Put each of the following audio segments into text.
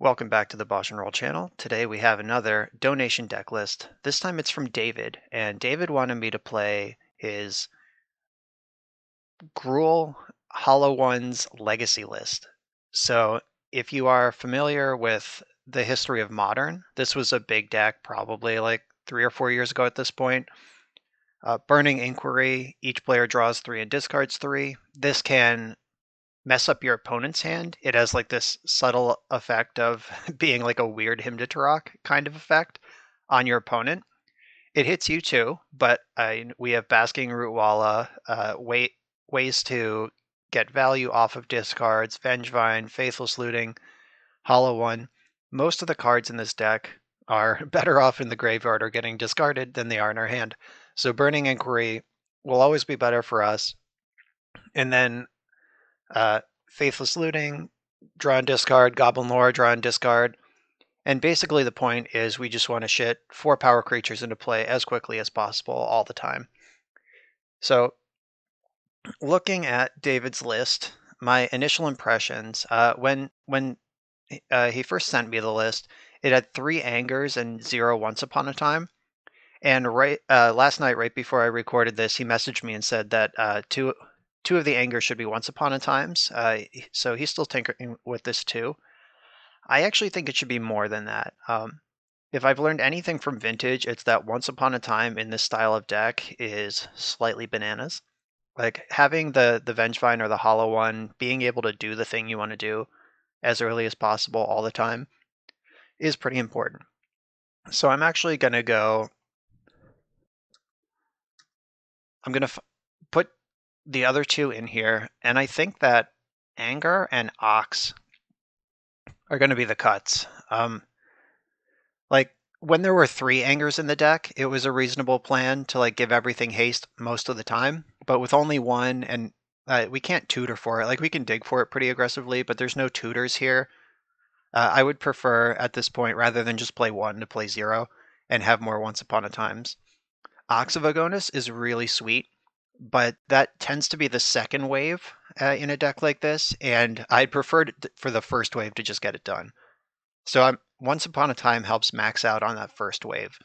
Welcome back to the Bosch and Roll channel. Today we have another donation deck list. This time it's from David, and David wanted me to play his Gruul Hollow Ones Legacy list. So if you are familiar with the history of Modern, this was a big deck probably like 3 or 4 years ago at this point. Burning Inquiry, each player draws 3 and discards 3. This can mess up your opponent's hand. It has like this subtle effect of being like a weird Hymn to Turok kind of effect on your opponent. It hits you too, but we have Basking Rootwalla, ways to get value off of discards, Vengevine, Faithless Looting, Hollow One. Most of the cards in this deck are better off in the graveyard or getting discarded than they are in our hand. So Burning Inquiry will always be better for us. And then Faithless Looting, draw and discard, Goblin Lore, draw and discard. And basically the point is we just want to shit 4 power creatures into play as quickly as possible all the time. So looking at David's list, my initial impressions, when he first sent me the list, it had 3 Angers and 0 Once Upon a Time. And last night, right before I recorded this, he messaged me and said that two of the Angers should be Once Upon a Times. So he's still tinkering with this too. I actually think it should be more than that. If I've learned anything from Vintage, it's that Once Upon a Time in this style of deck is slightly bananas. Like having the Vengevine or the Hollow One, being able to do the thing you want to do as early as possible all the time is pretty important. So I'm actually going to go. I'm going to put the other 2 in here, and I think that Anger and Ox are going to be the cuts. Like when there were 3 Angers in the deck, it was a reasonable plan to like give everything haste most of the time. But with only 1, and we can't tutor for it. Like we can dig for it pretty aggressively, but there's no tutors here. I would prefer at this point, rather than just play 1, to play 0 and have more Once Upon a Times. Ox of Agonis is really sweet, but that tends to be the second wave in a deck like this, and I'd prefer for the first wave to just get it done. So Once Upon a Time helps max out on that first wave.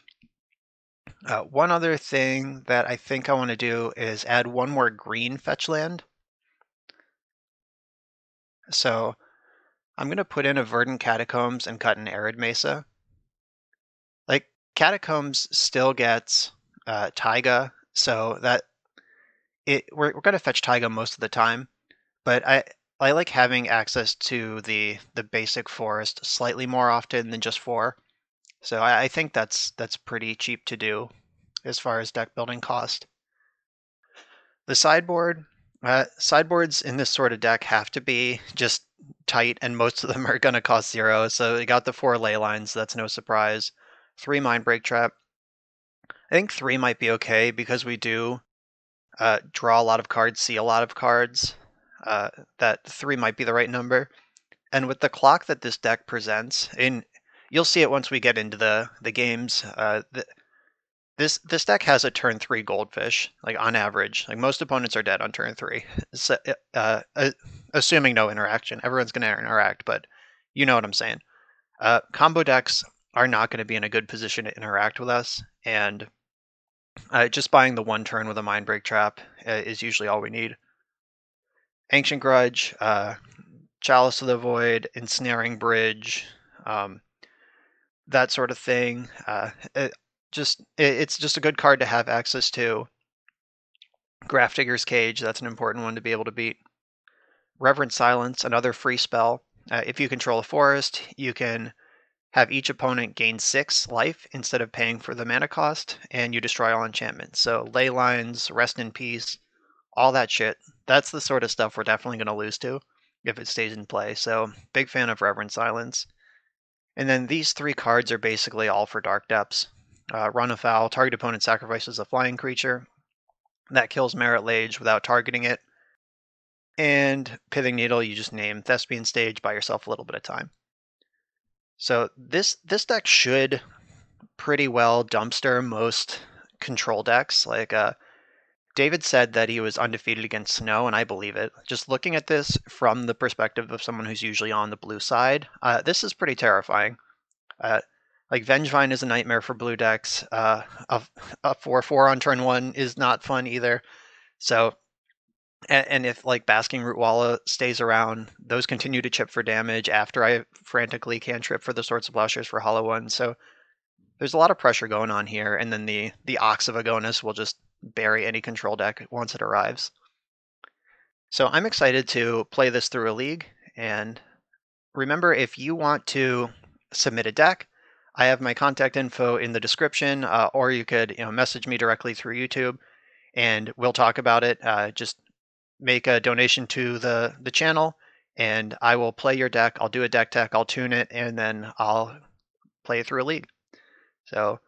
One other thing that I think I want to do is add 1 more green fetch land. So I'm going to put in a Verdant Catacombs and cut an Arid Mesa. Like, Catacombs still gets Taiga, so that we're going to fetch Taiga most of the time, but I like having access to the basic forest slightly more often than just 4. So I think that's pretty cheap to do as far as deck building cost. The sideboards in this sort of deck have to be just tight, and most of them are going to cost 0. So we got the 4 ley lines, that's no surprise. 3 Mindbreak Trap. I think 3 might be okay because we do draw a lot of cards, see a lot of cards. That 3 might be the right number. And with the clock that this deck presents, you'll see it once we get into the games. This deck has a turn 3 Goldfish, like on average. Like most opponents are dead on turn 3, so, assuming no interaction. Everyone's going to interact, but you know what I'm saying. Combo decks are not going to be in a good position to interact with us, and just buying the 1 turn with a Mindbreak Trap is usually all we need. Ancient Grudge, Chalice of the Void, Ensnaring Bridge, that sort of thing. It's just a good card to have access to. Grafdigger's Cage, that's an important one to be able to beat. Reverent Silence, another free spell. If you control a forest, you can have each opponent gain 6 life instead of paying for the mana cost, and you destroy all enchantments. So ley lines, Rest in Peace, all that shit. That's the sort of stuff we're definitely going to lose to if it stays in play. So big fan of Reverent Silence. And then these 3 cards are basically all for Dark Depths. Run afoul, target opponent sacrifices a flying creature. That kills Merit Lage without targeting it. And Pithing Needle, you just name Thespian Stage, buy yourself a little bit of time. So this deck should pretty well dumpster most control decks. Like David said that he was undefeated against Snow, and I believe it. Just looking at this from the perspective of someone who's usually on the blue side, this is pretty terrifying. Uh, like Vengevine is a nightmare for blue decks. A 4/4 on turn one is not fun either. So, and if like Basking Root Walla stays around, those continue to chip for damage after I frantically cantrip for the Swords of Plowshares for Hollow One. So there's a lot of pressure going on here, and then the Ox of Agonis will just bury any control deck once it arrives. So I'm excited to play this through a league, and remember, if you want to submit a deck, I have my contact info in the description, or you could message me directly through YouTube, and we'll talk about it. Just make a donation to the channel, and I will play your deck. I'll do a deck tech, I'll tune it, and then I'll play it through a league. So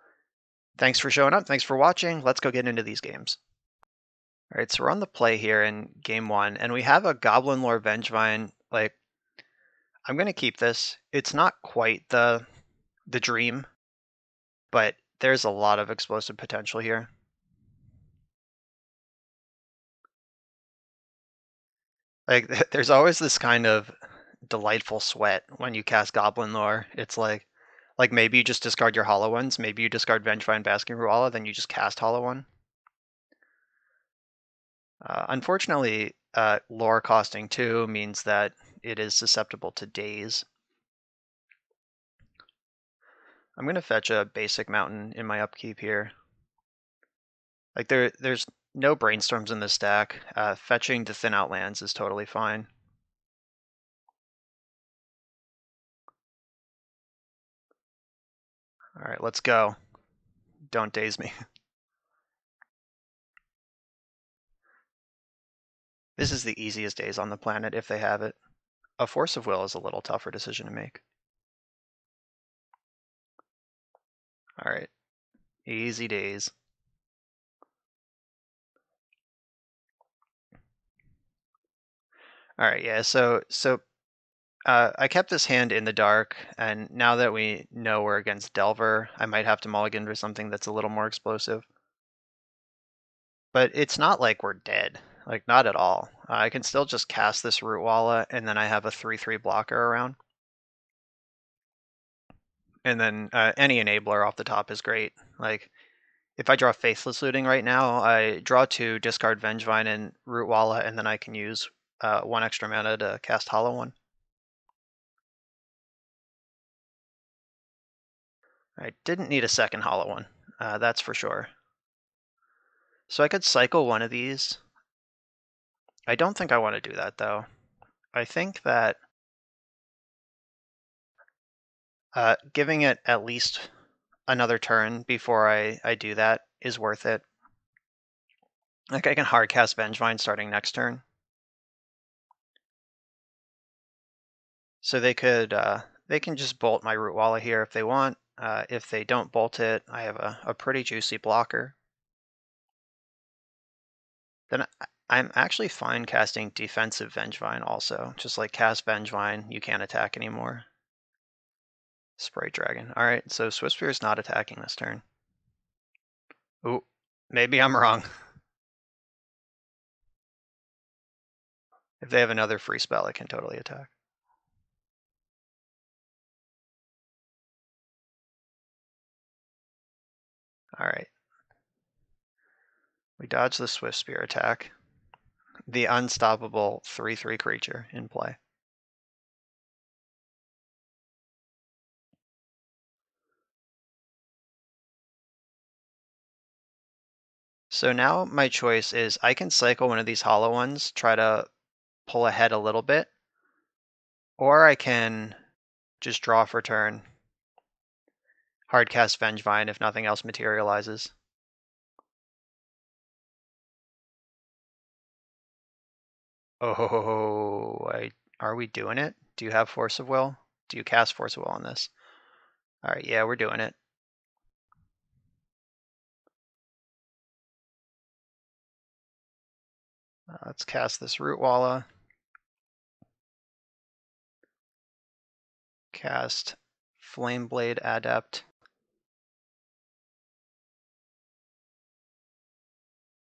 thanks for showing up. Thanks for watching. Let's go get into these games. All right, so we're on the play here in game one, and we have a Goblin Lore Vengevine. Like, I'm gonna keep this. It's not quite the dream, but there's a lot of explosive potential here. Like, there's always this kind of delightful sweat when you cast Goblin Lore. It's like maybe you just discard your Hollow Ones, maybe you discard Vengevine Basking Ruala, then you just cast Hollow One. Unfortunately, lore costing 2 means that it is susceptible to daze. I'm going to fetch a basic mountain in my upkeep here. Like there's no brainstorms in this stack. Fetching to thin out lands is totally fine. All right, let's go. Don't daze me. This is the easiest daze on the planet if they have it. A Force of Will is a little tougher decision to make. All right, easy daze. All right, yeah. So I kept this hand in the dark, and now that we know we're against Delver, I might have to mulligan for something that's a little more explosive. But it's not like we're dead. Like, not at all. I can still just cast this Root Walla, and then I have a 3/3 blocker around. And then any enabler off the top is great. Like, if I draw Faithless Looting right now, I draw 2, discard Vengevine and Root Walla, and then I can use 1 extra mana to cast Hollow One. I didn't need a second Hollow One, that's for sure. So I could cycle one of these. I don't think I want to do that, though. I think that giving it at least another turn before I do that is worth it. Like, I can hard cast Vengevine starting next turn. So they can just bolt my Root Walla here if they want. If they don't bolt it, I have a pretty juicy blocker. Then I'm actually fine casting defensive Vengevine also. Just like cast Vengevine, you can't attack anymore. Sprite Dragon. Alright, so Swiftspear is not attacking this turn. Ooh, maybe I'm wrong. If they have another free spell, it can totally attack. Alright. We dodge the Swiftspear attack. The unstoppable 3/3 creature in play. So now my choice is I can cycle one of these Hollow Ones, try to pull ahead a little bit, or I can just draw for turn, hardcast Vengevine if nothing else materializes. Oh, are we doing it? Do you have Force of Will? Do you cast Force of Will on this? All right, yeah, we're doing it. Let's cast this Root Walla. Cast Flameblade Adept.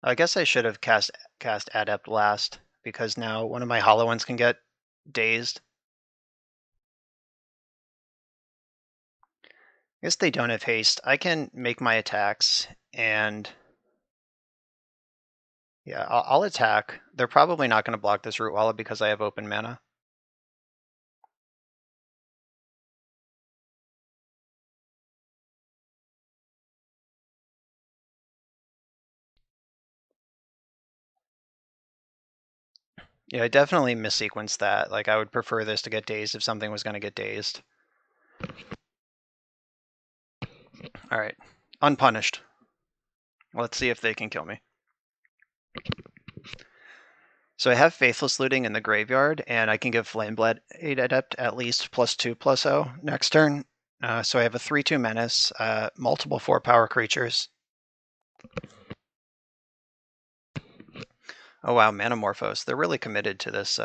I guess I should have cast Adept last, because now one of my hollow ones can get dazed. I guess they don't have haste. I can make my attacks, and yeah, I'll attack. They're probably not going to block this Root Walla because I have open mana. Yeah, I definitely missequenced that. Like, I would prefer this to get dazed if something was going to get dazed. All right, unpunished. Let's see if they can kill me. So I have Faithless Looting in the graveyard, and I can give Flameblade Adept at least +2/+0 next turn. So I have a 3/2 Menace, multiple 4-power creatures. Oh wow, Manamorphose. They're really committed to this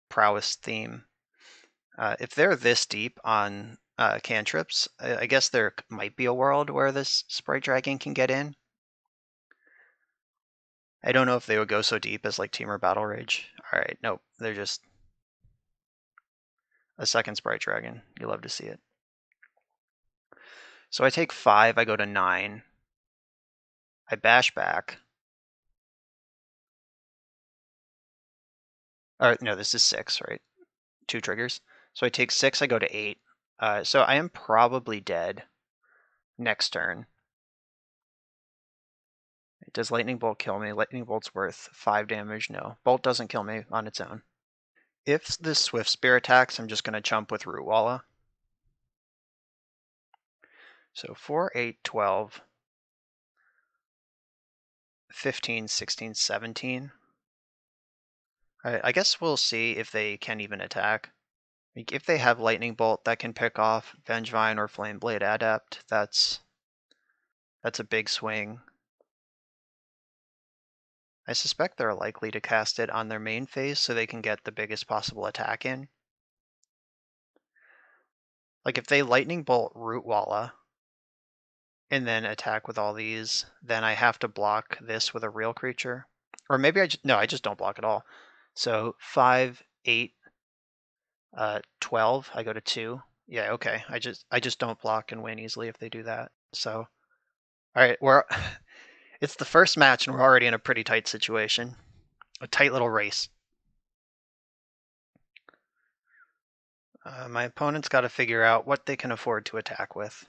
prowess theme. If they're this deep on cantrips, I guess there might be a world where this Sprite Dragon can get in. I don't know if they would go so deep as like Temur Battle Rage. Alright, nope. They're just a second Sprite Dragon. You love to see it. So I take 5, I go to 9. I bash back. Or no, this is 6, right? 2 triggers. So I take 6, I go to 8. So I am probably dead next turn. Does Lightning Bolt kill me? Lightning Bolt's worth 5 damage. No. Bolt doesn't kill me on its own. If this Swift Spear attacks, I'm just going to chump with Root Walla. So 4, 8, 12, 15, 16, 17. I guess we'll see if they can even attack. Like, if they have Lightning Bolt that can pick off Vengevine or Flameblade Adept, that's a big swing. I suspect they're likely to cast it on their main phase so they can get the biggest possible attack in. Like, if they Lightning Bolt Root Walla and then attack with all these, then I have to block this with a real creature. Or maybe I just don't block at all. So 5, 8, 12, I go to 2. Yeah, okay. I just don't block and win easily if they do that. So, all right, it's the first match and we're already in a pretty tight situation. A tight little race. My opponent's got to figure out what they can afford to attack with.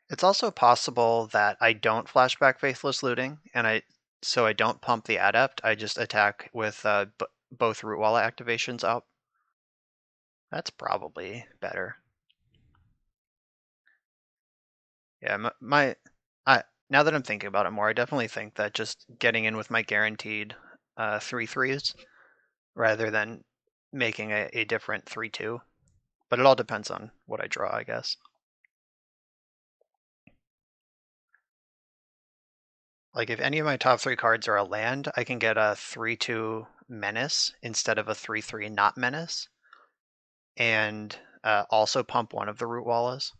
It's also possible that I don't flashback Faithless Looting, and so I don't pump the Adept. I just attack with both Root Walla activations up. That's probably better. Yeah, now that I'm thinking about it more, I definitely think that just getting in with my guaranteed 3/3s rather than making a different 3/2. But it all depends on what I draw, I guess. Like, if any of my top 3 cards are a land, I can get a 3/2 Menace instead of a 3/3 not Menace, and also pump one of the Root Wallas.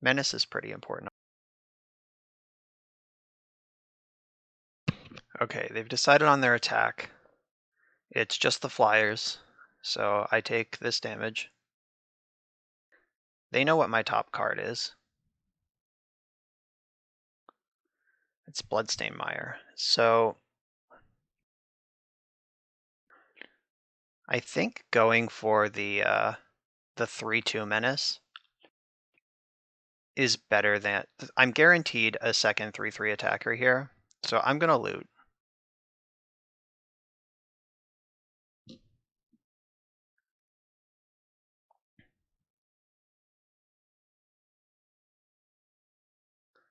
Menace is pretty important. Okay, they've decided on their attack. It's just the flyers, so I take this damage. They know what my top card is. It's Bloodstained Mire. So I think going for the 3/2 Menace is better than... I'm guaranteed a second 3/3 attacker here, so I'm going to loot.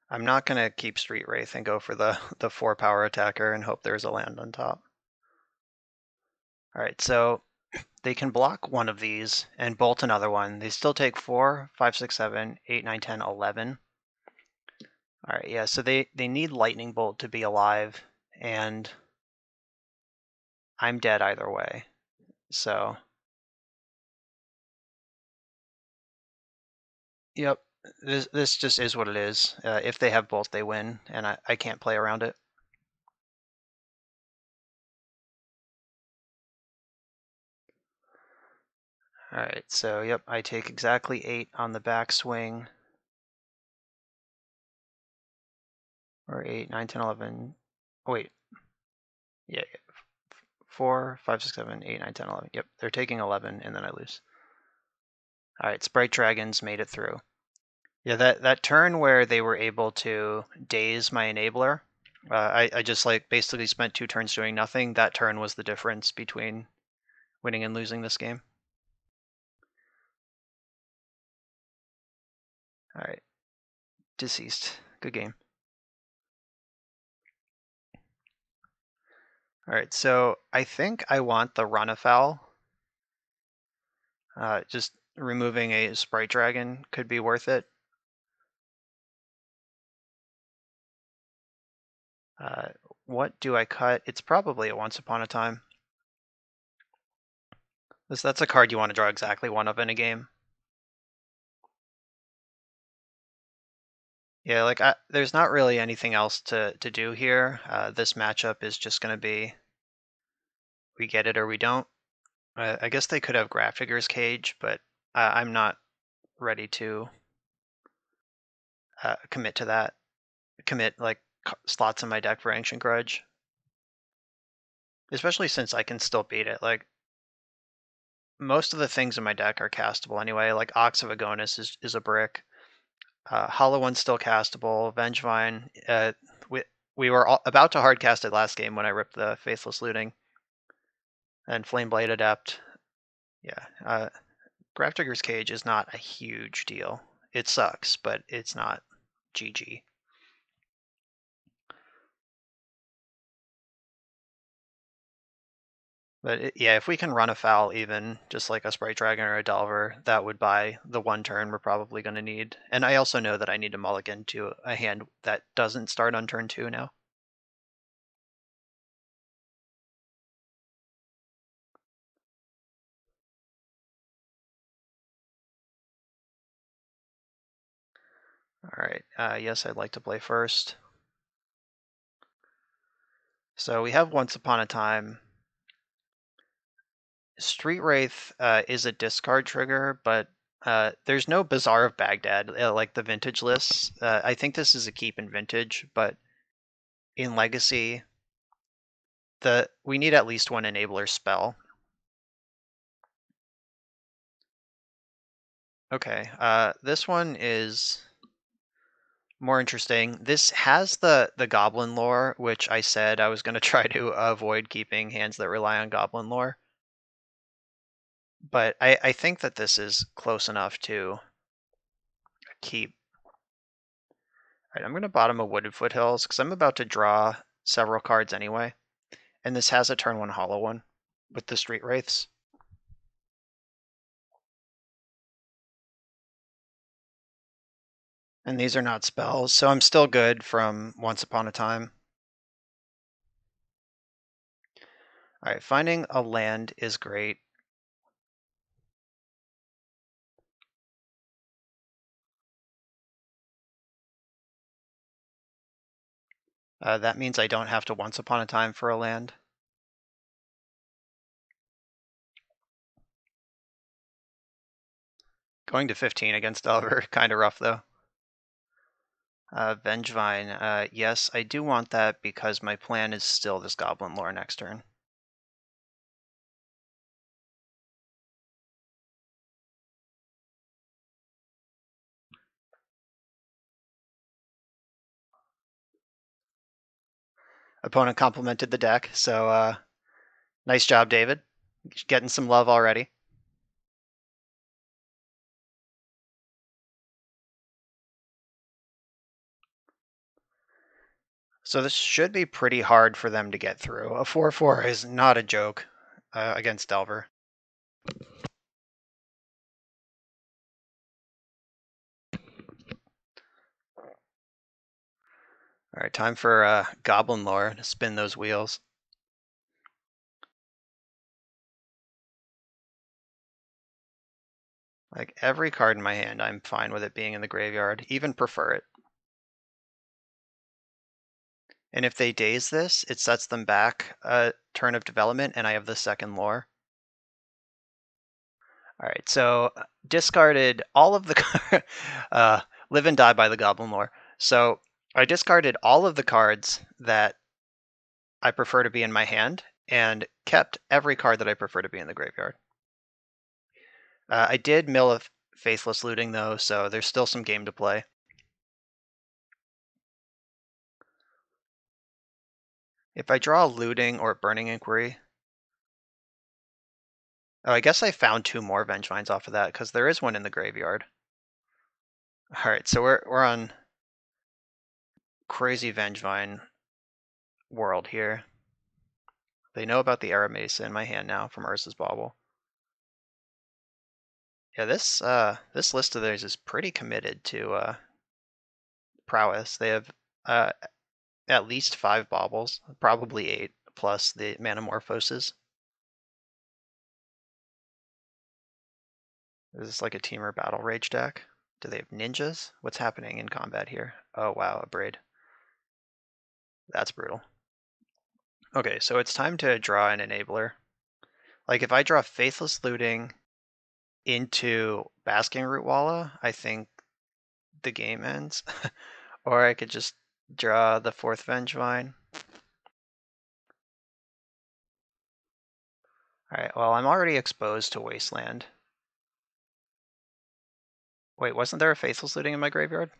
I'm not going to keep Street Wraith and go for the 4-power attacker and hope there's a land on top. All right, so they can block one of these and bolt another one. They still take 4, 5, 6, 7, 8, 9, 10, 11. All right, yeah, so they need Lightning Bolt to be alive, and I'm dead either way. So Yep. This just is what it is. If they have both, they win, and I can't play around it. All right, so yep, I take exactly 8 on the backswing. Or 8, 9, 10, 11. Oh, wait. Yeah, 4, 5, 6, 7, 8, 9, 10, 11. Yep, they're taking 11, and then I lose. All right, Sprite Dragons made it through. Yeah, that turn where they were able to daze my enabler, I just like basically spent 2 turns doing nothing. That turn was the difference between winning and losing this game. All right, deceased. Good game. All right, so I think I want the run afoul. Just removing a Sprite Dragon could be worth it. What do I cut? It's probably a Once Upon a Time. That's a card you want to draw exactly one of in a game. Yeah, like there's not really anything else to do here. This matchup is just going to be we get it or we don't. I guess they could have Graphiger's Cage, but I'm not ready to commit to that. Commit like slots in my deck for Ancient Grudge, especially since I can still beat it. Like most of the things in my deck are castable anyway. Like Ox of Agonis is a brick. Hollow One's still castable. Vengevine. We were about to hardcast it last game when I ripped the Faithless Looting. And Flameblade Adept. Yeah. Grafdigger's Cage is not a huge deal. It sucks, but it's not GG. But yeah, if we can run afoul even, just like a Sprite Dragon or a Delver, that would buy the 1 turn we're probably going to need. And I also know that I need to mulligan to a hand that doesn't start on turn 2 now. All right, yes, I'd like to play first. So we have Once Upon a Time. Street Wraith is a discard trigger, but there's no Bazaar of Baghdad like the vintage lists. I think this is a keep in vintage, but in Legacy, we need at least 1 enabler spell. Okay, this one is more interesting. This has the Goblin lore, which I said I was going to try to avoid keeping hands that rely on Goblin lore. But I think that this is close enough to keep. All right, I'm going to bottom a Wooded Foothills because I'm about to draw several cards anyway. And this has a turn 1 Hollow One with the Street Wraiths. And these are not spells, so I'm still good from Once Upon a Time. All right, finding a land is great. That means I don't have to Once Upon a Time for a land. Going to 15 against Delver, kind of rough though. Vengevine, yes, I do want that because my plan is still this Goblin lore next turn. Opponent complimented the deck, so nice job, David. Getting some love already. So this should be pretty hard for them to get through. A 4/4 is not a joke against Delver. All right, time for Goblin lore to spin those wheels. Like every card in my hand, I'm fine with it being in the graveyard, even prefer it. And if they daze this, it sets them back a turn of development, and I have the second lore. All right, so discarded all of the live and die by the goblin lore. So I discarded all of the cards that I prefer to be in my hand and kept every card that I prefer to be in the graveyard. I did mill of Faithless Looting though, so there's still some game to play. If I draw Looting or Burning Inquiry, oh, I guess I found two more Vengevines off of that because there is one in the graveyard. All right, so we're on crazy Vengevine world here. They know about the Aramesa in my hand now from Urza's Bauble. Yeah, this list of theirs is pretty committed to prowess. They have at least 5 baubles, probably 8, plus the Manamorphoses. Is this like a Teamer Battle Rage deck? Do they have ninjas? What's happening in combat here? Oh wow, a Braid. That's brutal. Okay, so it's time to draw an enabler. Like if I draw Faithless Looting into Basking Root Walla, I think the game ends. Or I could just draw the 4th Vengevine. Alright, well I'm already exposed to Wasteland. Wait, wasn't there a Faithless Looting in my graveyard?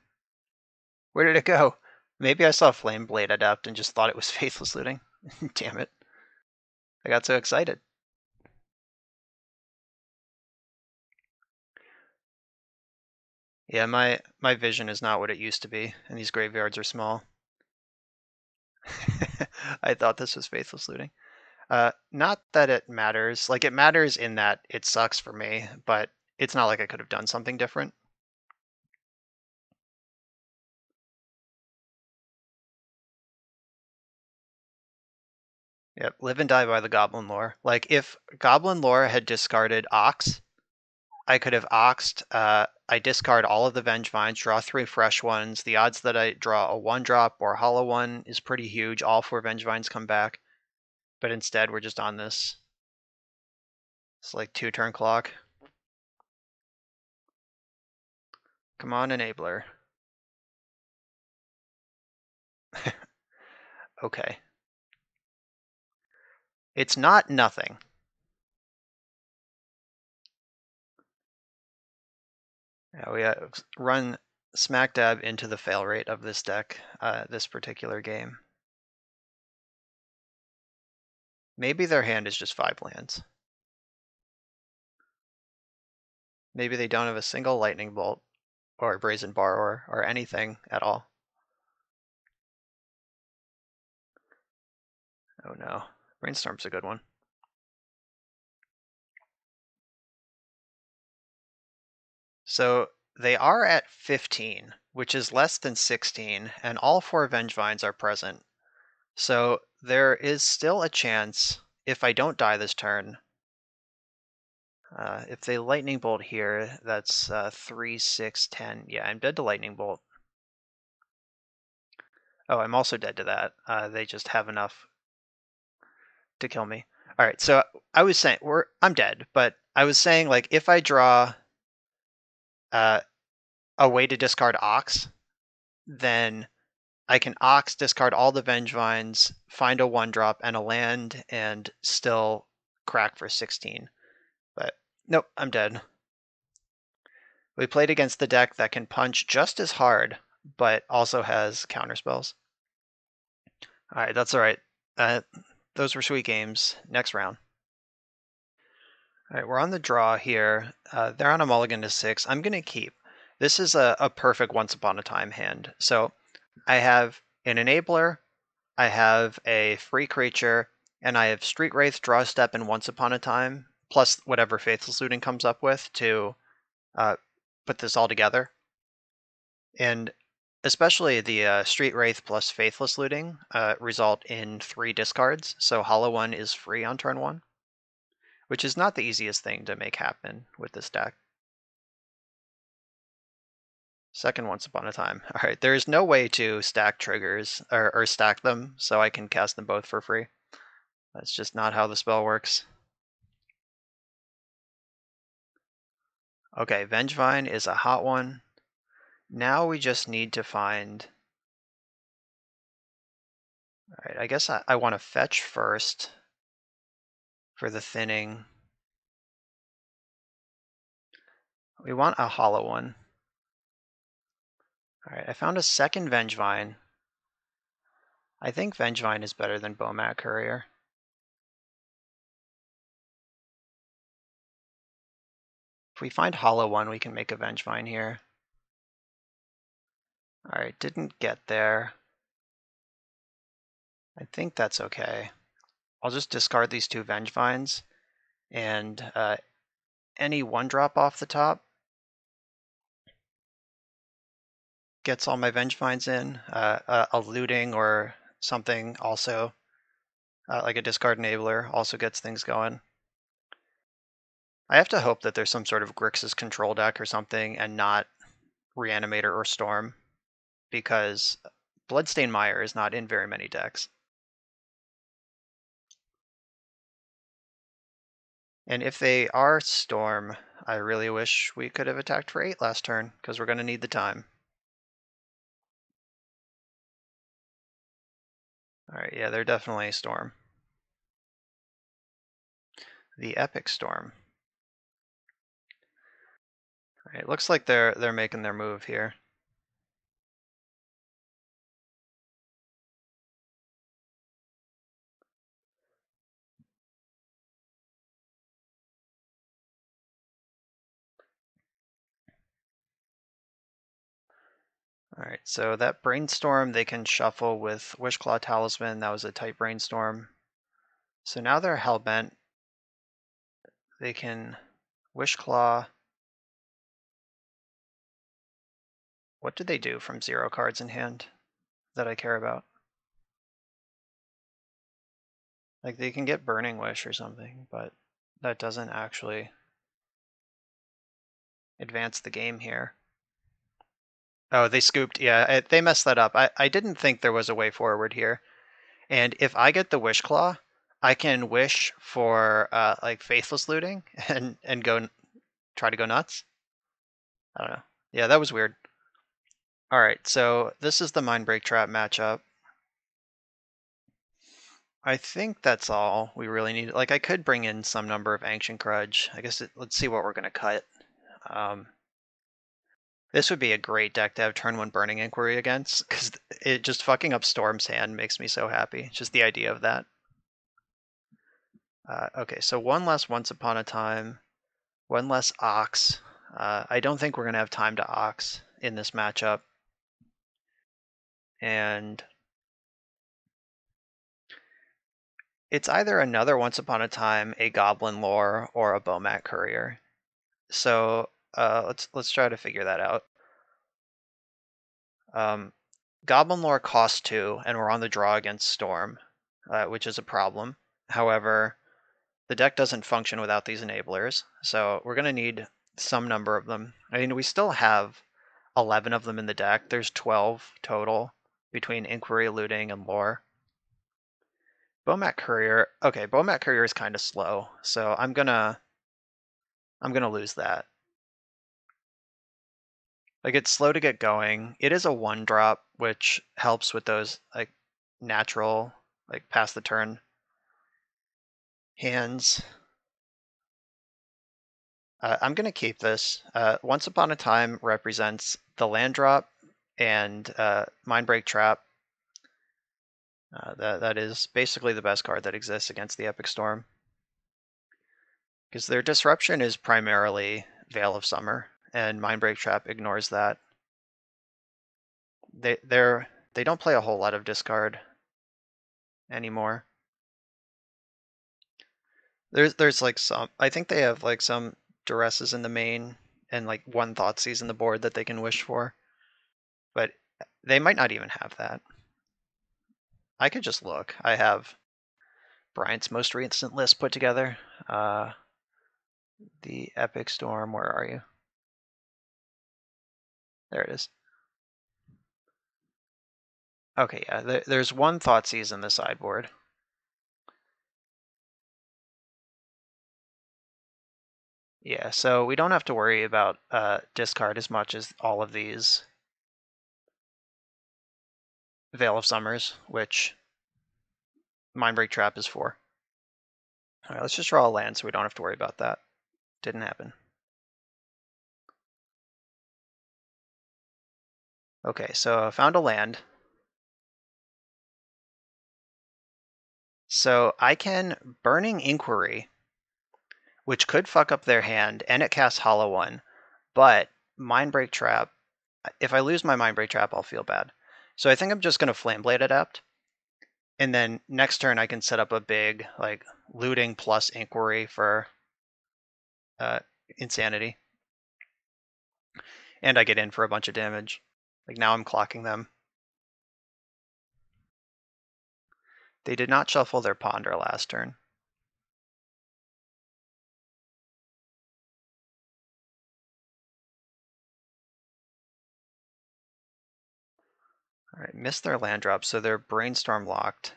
Where did it go? Maybe I saw Flame Blade Adept and just thought it was Faithless Looting. Damn it. I got so excited. Yeah, my vision is not what it used to be, and these graveyards are small. I thought this was Faithless Looting. Not that it matters. Like, it matters in that it sucks for me, but it's not like I could have done something different. Yep, live and die by the Goblin Lore. Like, if Goblin Lore had discarded Ox, I could have Oxed. I discard all of the Vengevines, draw 3 fresh ones. The odds that I draw a 1-drop or hollow one is pretty huge. All 4 Vengevines come back. But instead, we're just on this. It's like 2-turn clock. Come on, Enabler. Okay. It's not nothing. Yeah, we run smack dab into the fail rate of this deck, this particular game. Maybe their hand is just 5 lands. Maybe they don't have a single Lightning Bolt or Brazen Borrower or anything at all. Oh no, Brainstorm's a good one. So they are at 15, which is less than 16, and all 4 Vengevines are present. So there is still a chance, if I don't die this turn, if they Lightning Bolt here, that's 3, 6, 10. Yeah, I'm dead to Lightning Bolt. Oh, I'm also dead to that. They just have enough to kill me. All right, so I was saying I'm dead, but I was saying like if I draw uh, a way to discard Ox, then I can Ox, discard all the Vengevines, find a 1-drop and a land, and still crack for 16. But nope, I'm dead. We played against the deck that can punch just as hard, but also has counterspells. All right, that's all right. Those were sweet games. Next round. All right, we're on the draw here. They're on a mulligan to 6. I'm going to keep. This is a perfect Once Upon a Time hand. So I have an Enabler, I have a free creature, and I have Street Wraith, Draw Step, and Once Upon a Time, plus whatever Faithless Looting comes up with to put this all together. And especially the Street Wraith plus Faithless Looting result in 3 discards, so Hollow One is free on turn 1, which is not the easiest thing to make happen with this deck. Second Once Upon a Time. All right, there's no way to stack triggers or stack them, so I can cast them both for free. That's just not how the spell works. Okay, Vengevine is a hot one. Now we just need to find... All right, I guess I want to fetch first for the thinning. We want a hollow one. All right, I found a second Vengevine. I think Vengevine is better than Bomat Courier. If we find hollow one, we can make a Vengevine here. All right, didn't get there. I think that's okay. I'll just discard these two Vengevines, and any one drop off the top gets all my Vengevines in. A looting or something also, like a discard enabler, also gets things going. I have to hope that there's some sort of Grixis control deck or something and not Reanimator or Storm, because Bloodstained Mire is not in very many decks. And if they are Storm, I really wish we could have attacked for 8 last turn, because we're going to need the time. Alright, yeah, they're definitely Storm. The Epic Storm. Alright, it looks like they're making their move here. Alright, so that Brainstorm they can shuffle with Wishclaw Talisman. That was a tight Brainstorm. So now they're Hellbent. They can Wishclaw. What did they do from 0 cards in hand that I care about? Like, they can get Burning Wish or something, but that doesn't actually advance the game here. Oh, they scooped. Yeah, they messed that up. I didn't think there was a way forward here. And if I get the Wish Claw, I can wish for like Faithless Looting and go try to go nuts. I don't know. Yeah, that was weird. All right, so this is the Mindbreak Trap matchup. I think that's all we really need. Like, I could bring in some number of Ancient Grudge. I guess let's see what we're gonna cut. This would be a great deck to have turn 1 Burning Inquiry against, because it just fucking up Storm's hand makes me so happy. Just the idea of that. Okay, so one less Once Upon a Time, one less Ox. I don't think we're going to have time to Ox in this matchup. And it's either another Once Upon a Time, a Goblin Lore, or a Bomat Courier. So let's try to figure that out. Goblin Lore costs 2, and we're on the draw against Storm, which is a problem. However, the deck doesn't function without these enablers, so we're going to need some number of them. I mean, we still have 11 of them in the deck. There's 12 total between Inquiry, Looting, and Lore. Bomat Courier. Okay, Bomat Courier is kind of slow, so I'm gonna lose that. Like, it's slow to get going. It is a 1-drop, which helps with those like natural, like pass the turn hands. I'm going to keep this. Once Upon a Time represents the land drop and Mindbreak Trap. That is basically the best card that exists against the Epic Storm. Because their disruption is primarily Veil of Summer, and Mindbreak Trap ignores that. They don't play a whole lot of discard anymore. There's like some, I think they have like some Duresses in the main and like 1 Thoughtseize in the board that they can wish for. But they might not even have that. I could just look. I have Bryant's most recent list put together. The Epic Storm, where are you? There it is. Okay, yeah, there's one Thoughtseize in the sideboard. Yeah, so we don't have to worry about discard as much as all of these Veil of Summers, which Mindbreak Trap is for. All right, let's just draw a land so we don't have to worry about that. Didn't happen. Okay, so I found a land. So I can Burning Inquiry, which could fuck up their hand, and it casts Hollow One, but Mindbreak Trap, if I lose my Mindbreak Trap, I'll feel bad. So I think I'm just going to Flameblade Adapt, and then next turn I can set up a big, like, looting plus Inquiry for Insanity. And I get in for a bunch of damage. Like, now I'm clocking them. They did not shuffle their Ponder last turn. All right, missed their land drop, so they're Brainstorm locked.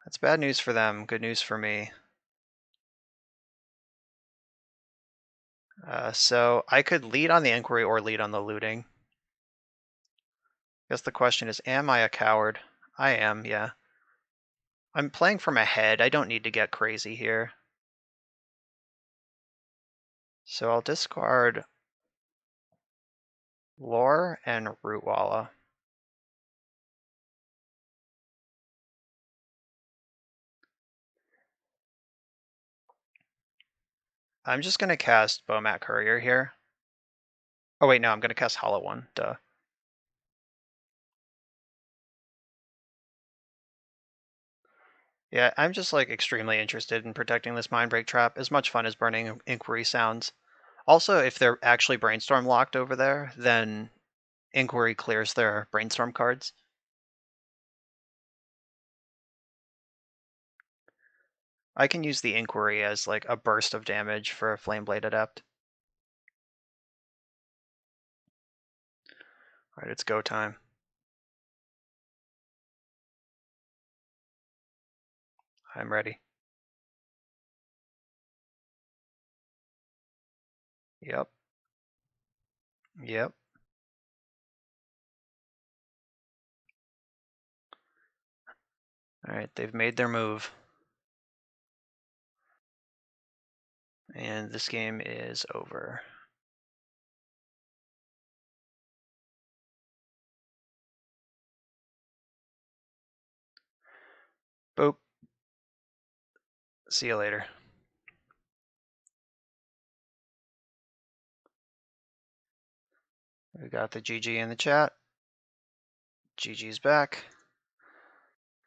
That's bad news for them, good news for me. So I could lead on the Inquiry or lead on the looting. I guess the question is, am I a coward? I am, yeah. I'm playing from ahead. I don't need to get crazy here. So I'll discard Lore and Rootwalla. I'm just going to cast Bomat Courier here. Oh wait, no, I'm going to cast Hollow One, duh. Yeah, I'm just like extremely interested in protecting this Mindbreak Trap. As much fun as Burning Inquiry sounds. Also, if they're actually Brainstorm locked over there, then Inquiry clears their Brainstorm cards. I can use the Inquiry as like a burst of damage for a Flameblade Adept. Alright, it's go time. I'm ready. Yep. Yep. Alright, they've made their move. And this game is over. Boop. See you later. We got the GG in the chat. GG's back.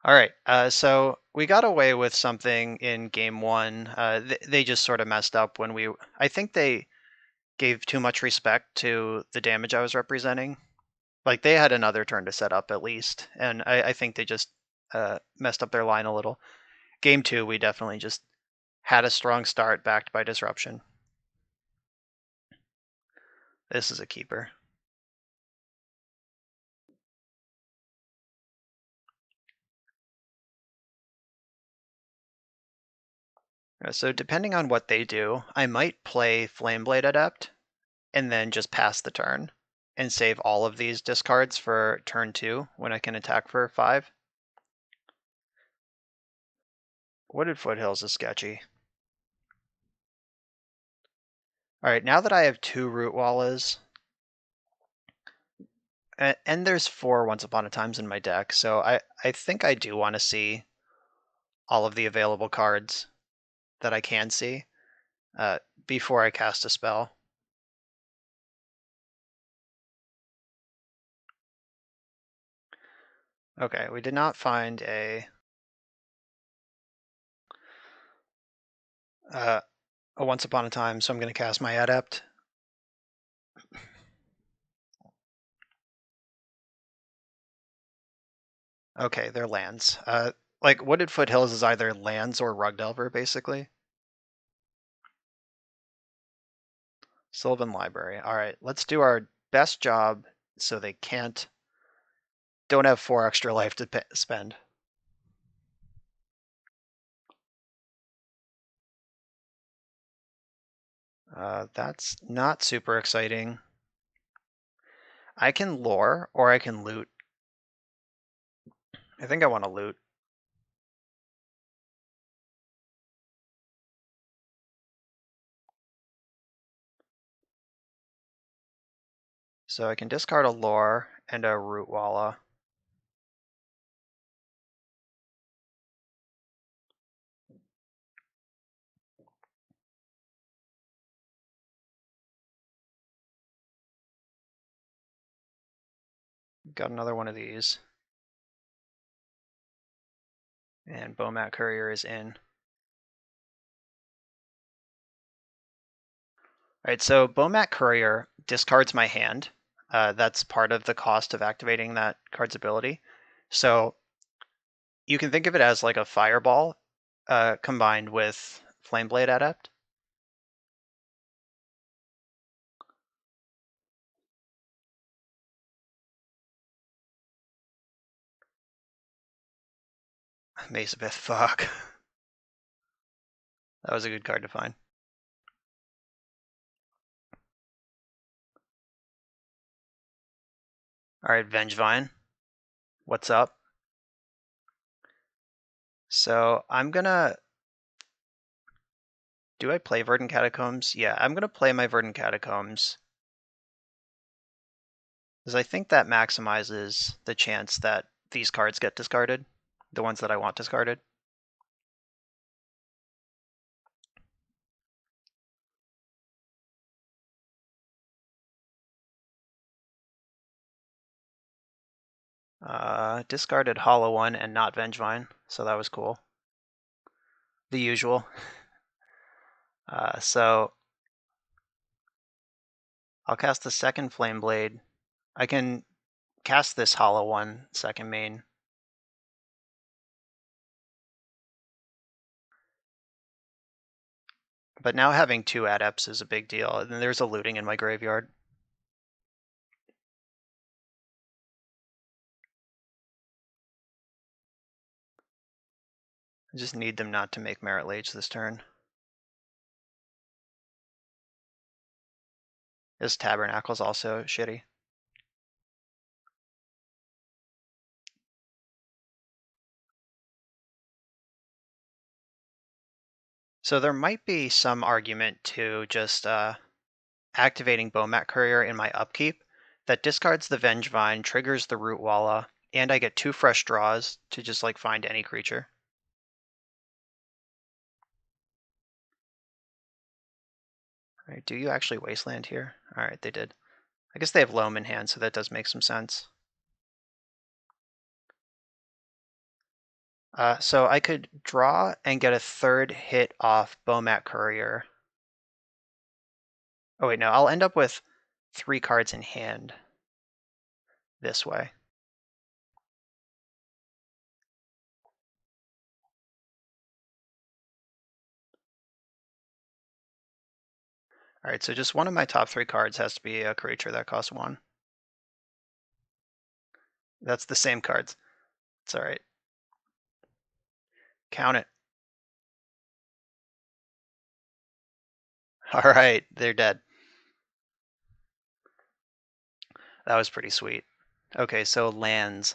All right, so we got away with something in game one. They just sort of messed up when we. I think they gave too much respect to the damage I was representing. Like they had another turn to set up at least, and I think they just messed up their line a little. Game two, we definitely just had a strong start backed by disruption. This is a keeper. So depending on what they do, I might play Flameblade Adept and then just pass the turn and save all of these discards for turn two when I can attack for 5. Wooded Foothills is sketchy. All right, now that I have 2 Root Wallas, and there's 4 Once Upon a Times in my deck, so I think I do want to see all of the available cards that I can see before I cast a spell. Okay, we did not find a Once Upon a Time, so I'm going to cast my Adept. Okay, they're lands. Like Wooded Foothills is either lands or Rug Delver, basically. Sylvan Library. All right, let's do our best job so they don't have 4 extra life to spend. That's not super exciting. I can lore or I can loot. I think I want to loot. So I can discard a lore and a root walla. Got another one of these. And Bomat Courier is in. All right, so Bomat Courier discards my hand. That's part of the cost of activating that card's ability. So you can think of it as like a fireball combined with Flameblade Adept. Mace of Ith, fuck. That was a good card to find. All right, Vengevine. What's up? So I'm gonna... Do I play Verdant Catacombs? Yeah, I'm gonna play my Verdant Catacombs. Because I think that maximizes the chance that these cards get discarded. The ones that I want discarded. Discarded Hollow One and not Vengevine, so that was cool. The usual. So I'll cast the second Flame Blade. I can cast this Hollow One second main. But now having 2 Adepts is a big deal, and there's a looting in my graveyard. I just need them not to make Merit Lage this turn. This Tabernacle's also shitty. So there might be some argument to just activating Bomat Courier in my upkeep that discards the Vengevine, triggers the Root Walla, and I get 2 fresh draws to just like find any creature. All right, do you actually Wasteland here? All right, they did. I guess they have Loam in hand, so that does make some sense. So I could draw and get a 3rd hit off Bomat Courier. Oh wait, no, I'll end up with 3 cards in hand this way. All right, so just one of my top 3 cards has to be a creature that costs 1. That's the same cards. It's all right. Count it. All right, they're dead. That was pretty sweet. Okay, so lands.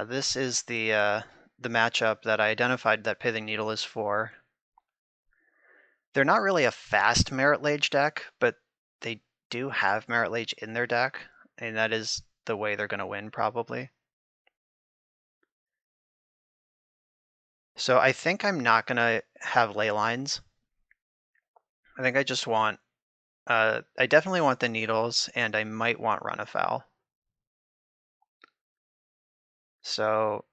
This is the matchup that I identified that Pithing Needle is for. They're not really a fast Merit Lage deck, but they do have Merit Lage in their deck, and that is the way they're going to win, probably. So I think I'm not going to have ley lines. I think I just want... I definitely want the needles, and I might want Run Afoul. So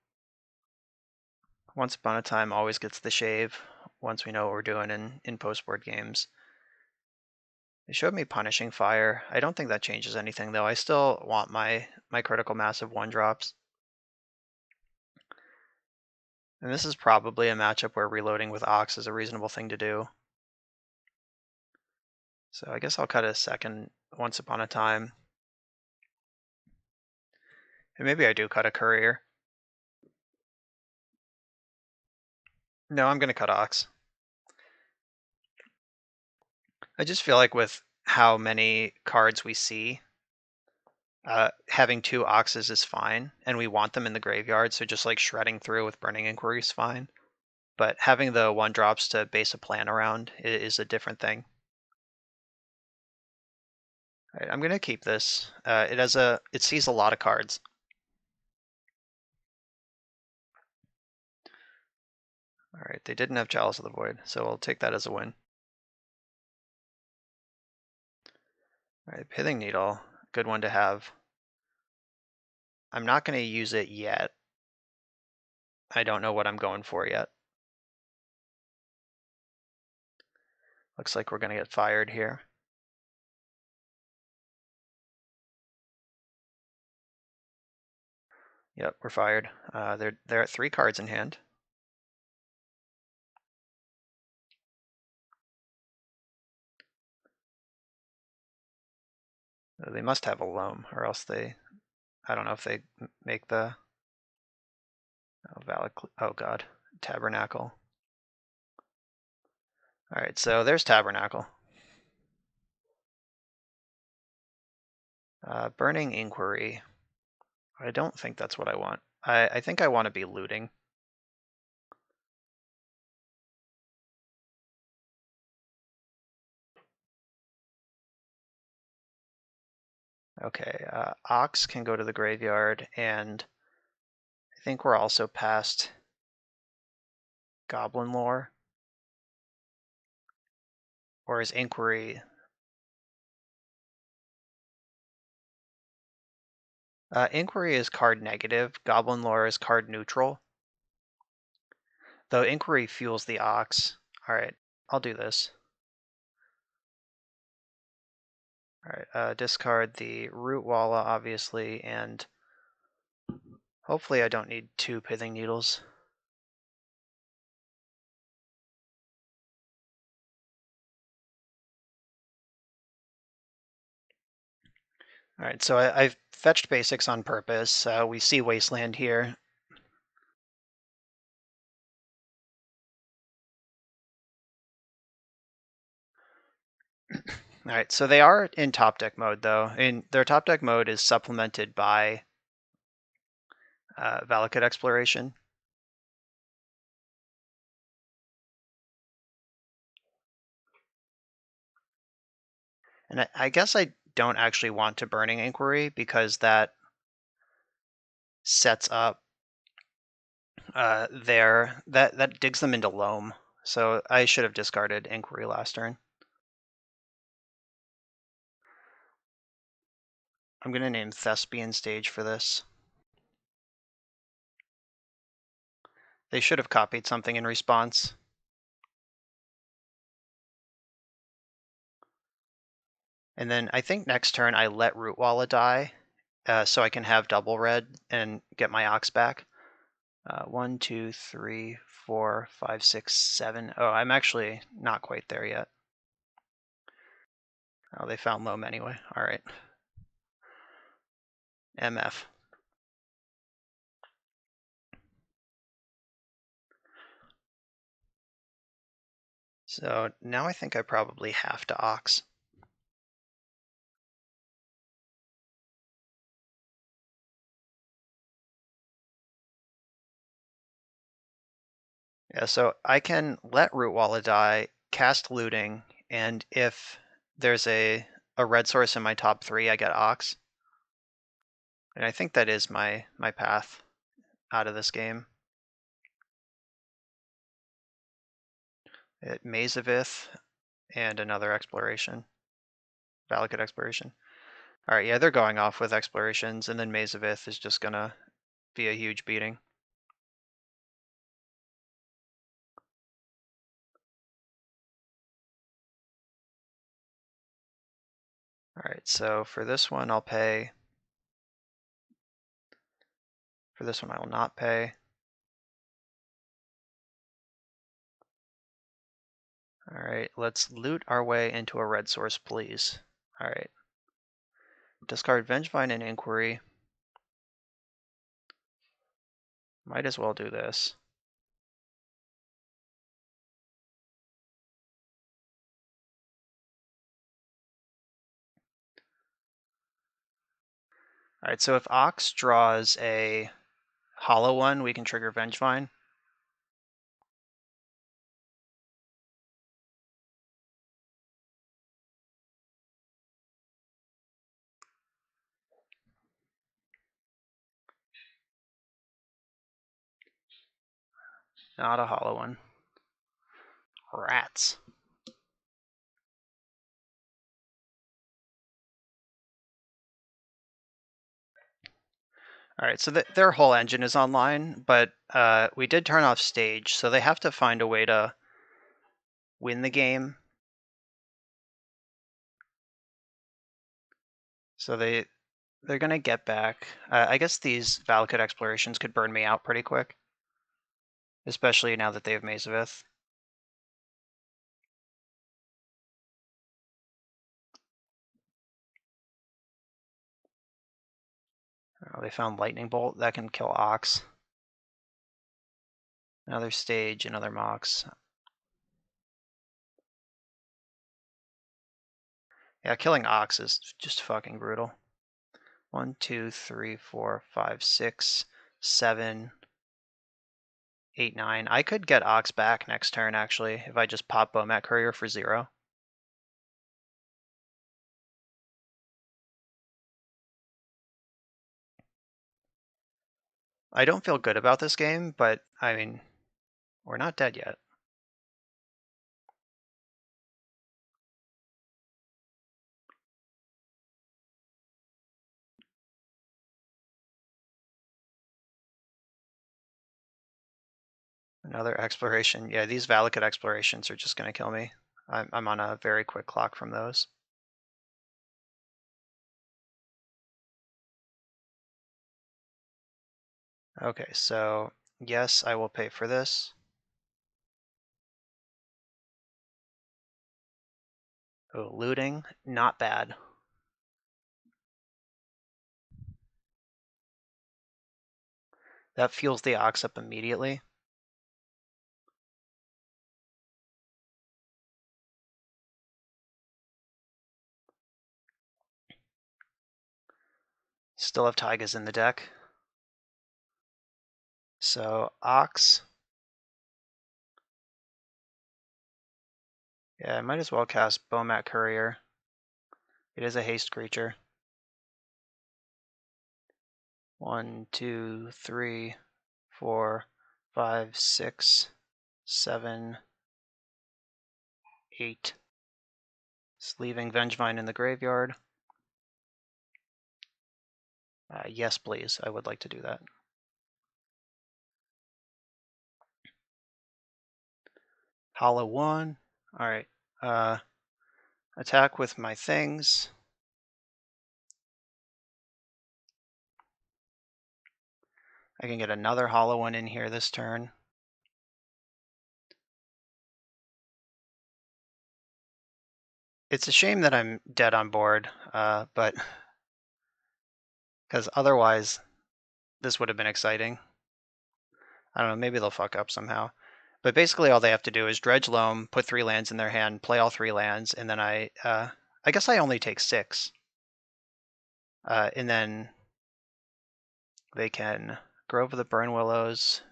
Once Upon a Time always gets the shave once we know what we're doing in post-board games. They showed me Punishing Fire. I don't think that changes anything, though. I still want my critical mass of 1-drops. And this is probably a matchup where reloading with Ox is a reasonable thing to do. So I guess I'll cut a second Once Upon a Time. And maybe I do cut a Courier. No, I'm going to cut Ox. I just feel like with how many cards we see, having two Oxes is fine, and we want them in the graveyard, so just like shredding through with Burning Inquiry is fine. But having the 1-drops to base a plan around is a different thing. All right, I'm going to keep this. It sees a lot of cards. All right, they didn't have Chalice of the Void, so I'll take that as a win. All right, Pithing Needle, good one to have. I'm not going to use it yet. I don't know what I'm going for yet. Looks like we're going to get fired here. Yep, we're fired. They're at 3 cards in hand. They must have a loam, or else I don't know if they make the oh god, Tabernacle. All right, so there's Tabernacle. Burning Inquiry. I don't think that's what I want. I think I want to be looting. Okay, Ox can go to the graveyard, and I think we're also past Goblin Lore. Or is Inquiry... Inquiry is card negative, Goblin Lore is card neutral. Though Inquiry fuels the Ox. Alright, I'll do this. Alright, discard the Root Walla, obviously, and hopefully I don't need 2 Pithing Needles. Alright, so I've fetched basics on purpose. We see Wasteland here. Alright, so they are in top deck mode though. Their top deck mode is supplemented by Valakut Exploration. And I guess I don't actually want to Burning Inquiry because that sets up that digs them into Loam. So I should have discarded Inquiry last turn. I'm going to name Thespian Stage for this. They should have copied something in response. And then I think next turn I let Rootwalla die, so I can have double red and get my Ox back. 1, 2, 3, 4, 5, 6, 7. Oh, I'm actually not quite there yet. Oh, they found Loam anyway. All right. MF. So now I think I probably have to Ox. Yeah, so I can let Rootwalla die, cast Looting, and if there's a red source in my top 3, I get Ox. And I think that is my path out of this game. Maze of Ith and another Exploration. Valakut Exploration. Alright, yeah, they're going off with Explorations, and then Maze of Ith is just gonna be a huge beating. Alright, so for this one I'll pay. For this one I will not pay. All right, let's loot our way into a red source, please. All right. Discard Vengevine and Inquiry. Might as well do this. All right, so if Ox draws a hollow one, we can trigger Vengevine. Not a hollow one. Rats. All right, so their whole engine is online, but we did turn off stage, so they have to find a way to win the game. So they're gonna get back. I guess these Valakut explorations could burn me out pretty quick, especially now that they have Maze of Ith. Oh, they found Lightning Bolt that can kill Ox. Another stage, another Mox. Yeah, killing Ox is just fucking brutal. 1, 2, 3, 4, 5, 6, 7, 8, 9. I could get Ox back next turn, actually, if I just pop Bomat Courier for 0. I don't feel good about this game, but, I mean, we're not dead yet. Another exploration. Yeah, these Valakut explorations are just going to kill me. I'm on a very quick clock from those. Okay, so yes, I will pay for this. Oh, looting, not bad. That fuels the Ox up immediately. Still have Taigas in the deck. So Ox. Yeah, I might as well cast Bomat Courier. It is a haste creature. 1, 2, 3, 4, 5, 6, 7, 8. Just leaving Vengevine in the graveyard. Yes, please. I would like to do that. Hollow 1. Alright. Attack with my things. I can get another hollow one in here this turn. It's a shame that I'm dead on board, but because otherwise this would have been exciting. I don't know, maybe they'll fuck up somehow. But basically all they have to do is dredge loam, put 3 lands in their hand, play all 3 lands, and then I guess I only take 6. And then they can Grove of the Burn Willows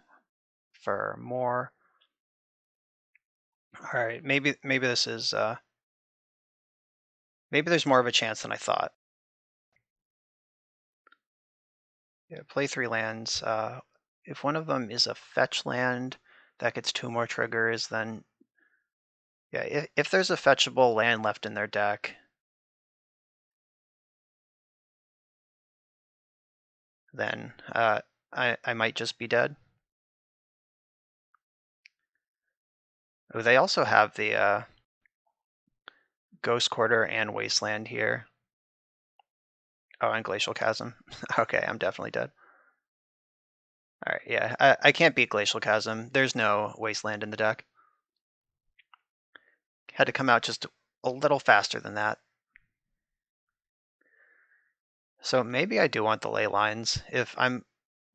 for more. All right, maybe this is maybe there's more of a chance than I thought. Yeah, play 3 lands. If one of them is a fetch land that gets 2 more triggers, then yeah, if there's a fetchable land left in their deck, then I might just be dead. Oh, they also have the Ghost Quarter and Wasteland here. Oh, and Glacial Chasm. Okay, I'm definitely dead. All right, yeah, I can't beat Glacial Chasm. There's no Wasteland in the deck. Had to come out just a little faster than that. So maybe I do want the ley lines. If I'm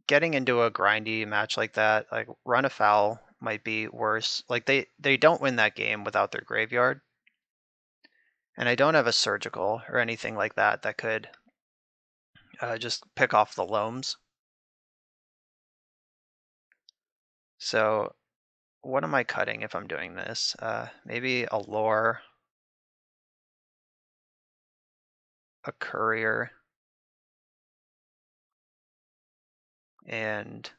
getting into a grindy match like that, like run afoul might be worse. Like they don't win that game without their graveyard. And I don't have a surgical or anything like that that could just pick off the loams. So what am I cutting if I'm doing this? Maybe a lore, a courier, and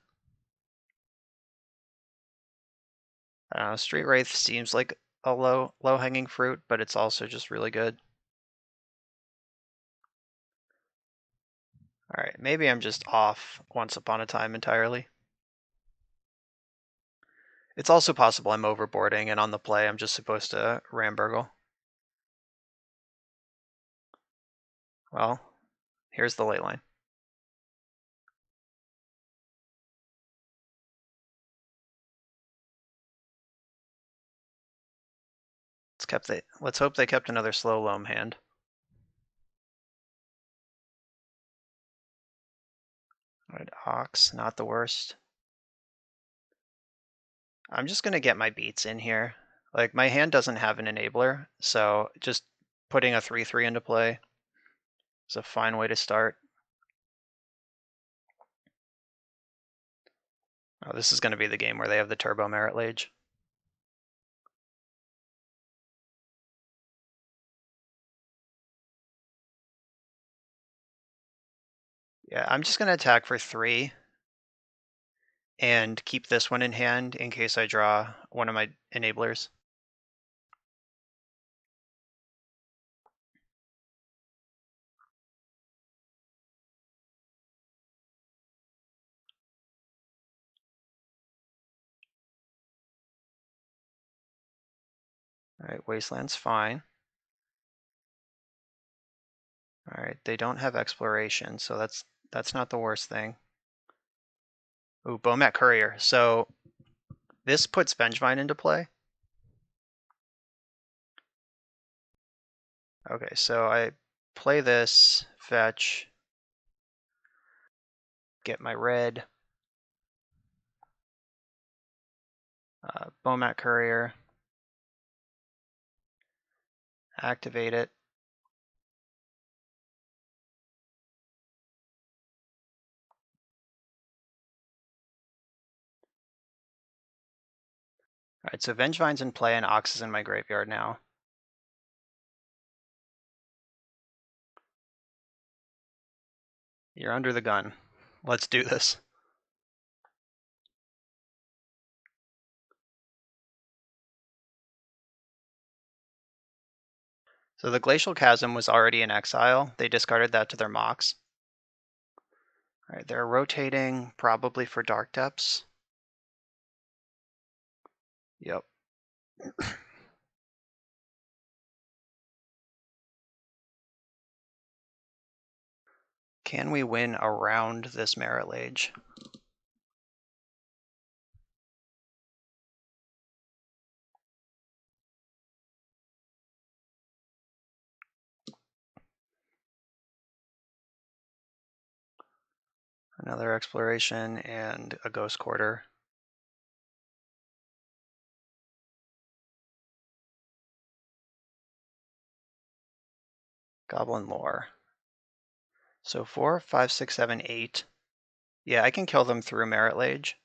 I don't know, Street Wraith seems like a low hanging fruit, but it's also just really good. All right, maybe I'm just off Once Upon a Time entirely. It's also possible I'm overboarding and on the play I'm just supposed to Ramburgle. Well, here's the ley line. Let's hope they kept another slow loam hand. All right, Ox, not the worst. I'm just gonna get my beats in here. Like my hand doesn't have an enabler, so just putting a 3/3 into play is a fine way to start. Oh, this is gonna be the game where they have the Turbo Merit Lage. Yeah, I'm just gonna attack for 3 and keep this one in hand in case I draw one of my enablers. All right, Wasteland's fine. All right, they don't have Exploration, so that's not the worst thing. Ooh, Bomat Courier. So this puts Vengevine into play. Okay, so I play this, fetch, get my red, Bomat Courier, activate it. All right, so Vengevine's in play and Ox is in my graveyard now. You're under the gun. Let's do this. So the Glacial Chasm was already in exile. They discarded that to their Mox. All right, they're rotating probably for Dark Depths. Yep. Can we win around this Merit Lage? Another Exploration and a Ghost Quarter. Goblin Lore. So 4, 5, 6, 7, 8. Yeah, I can kill them through Merit Lage.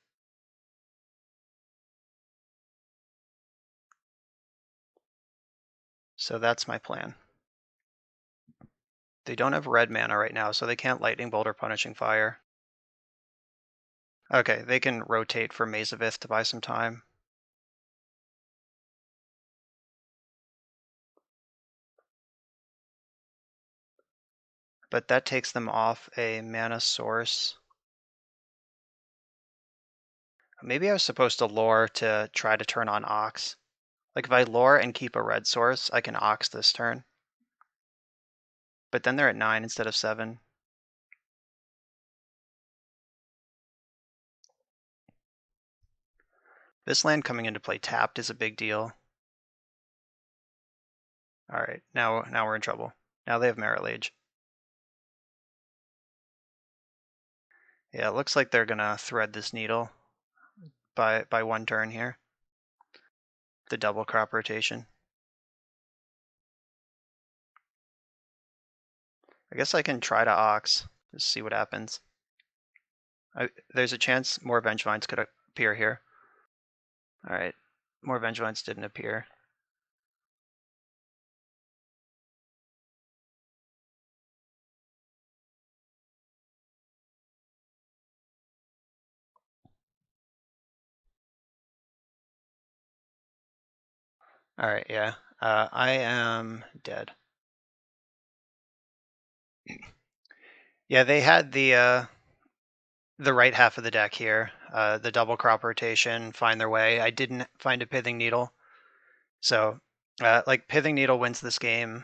So that's my plan. They don't have red mana right now, so they can't Lightning Bolt or Punishing Fire. Okay, they can rotate for Maze of Ith to buy some time. But that takes them off a mana source. Maybe I was supposed to lore to try to turn on Ox. Like if I lore and keep a red source, I can Ox this turn. But then they're at 9 instead of 7. This land coming into play tapped is a big deal. All right, now we're in trouble. Now they have Merit Lage. Yeah, it looks like they're gonna thread this needle by one turn here. The double crop rotation. I guess I can try to Ox, just see what happens. There's a chance more Vengevines could appear here. All right, more Vengevines didn't appear. All right, yeah, I am dead. Yeah, they had the right half of the deck here, the double crop rotation, find their way. I didn't find a Pithing Needle, so like Pithing Needle wins this game.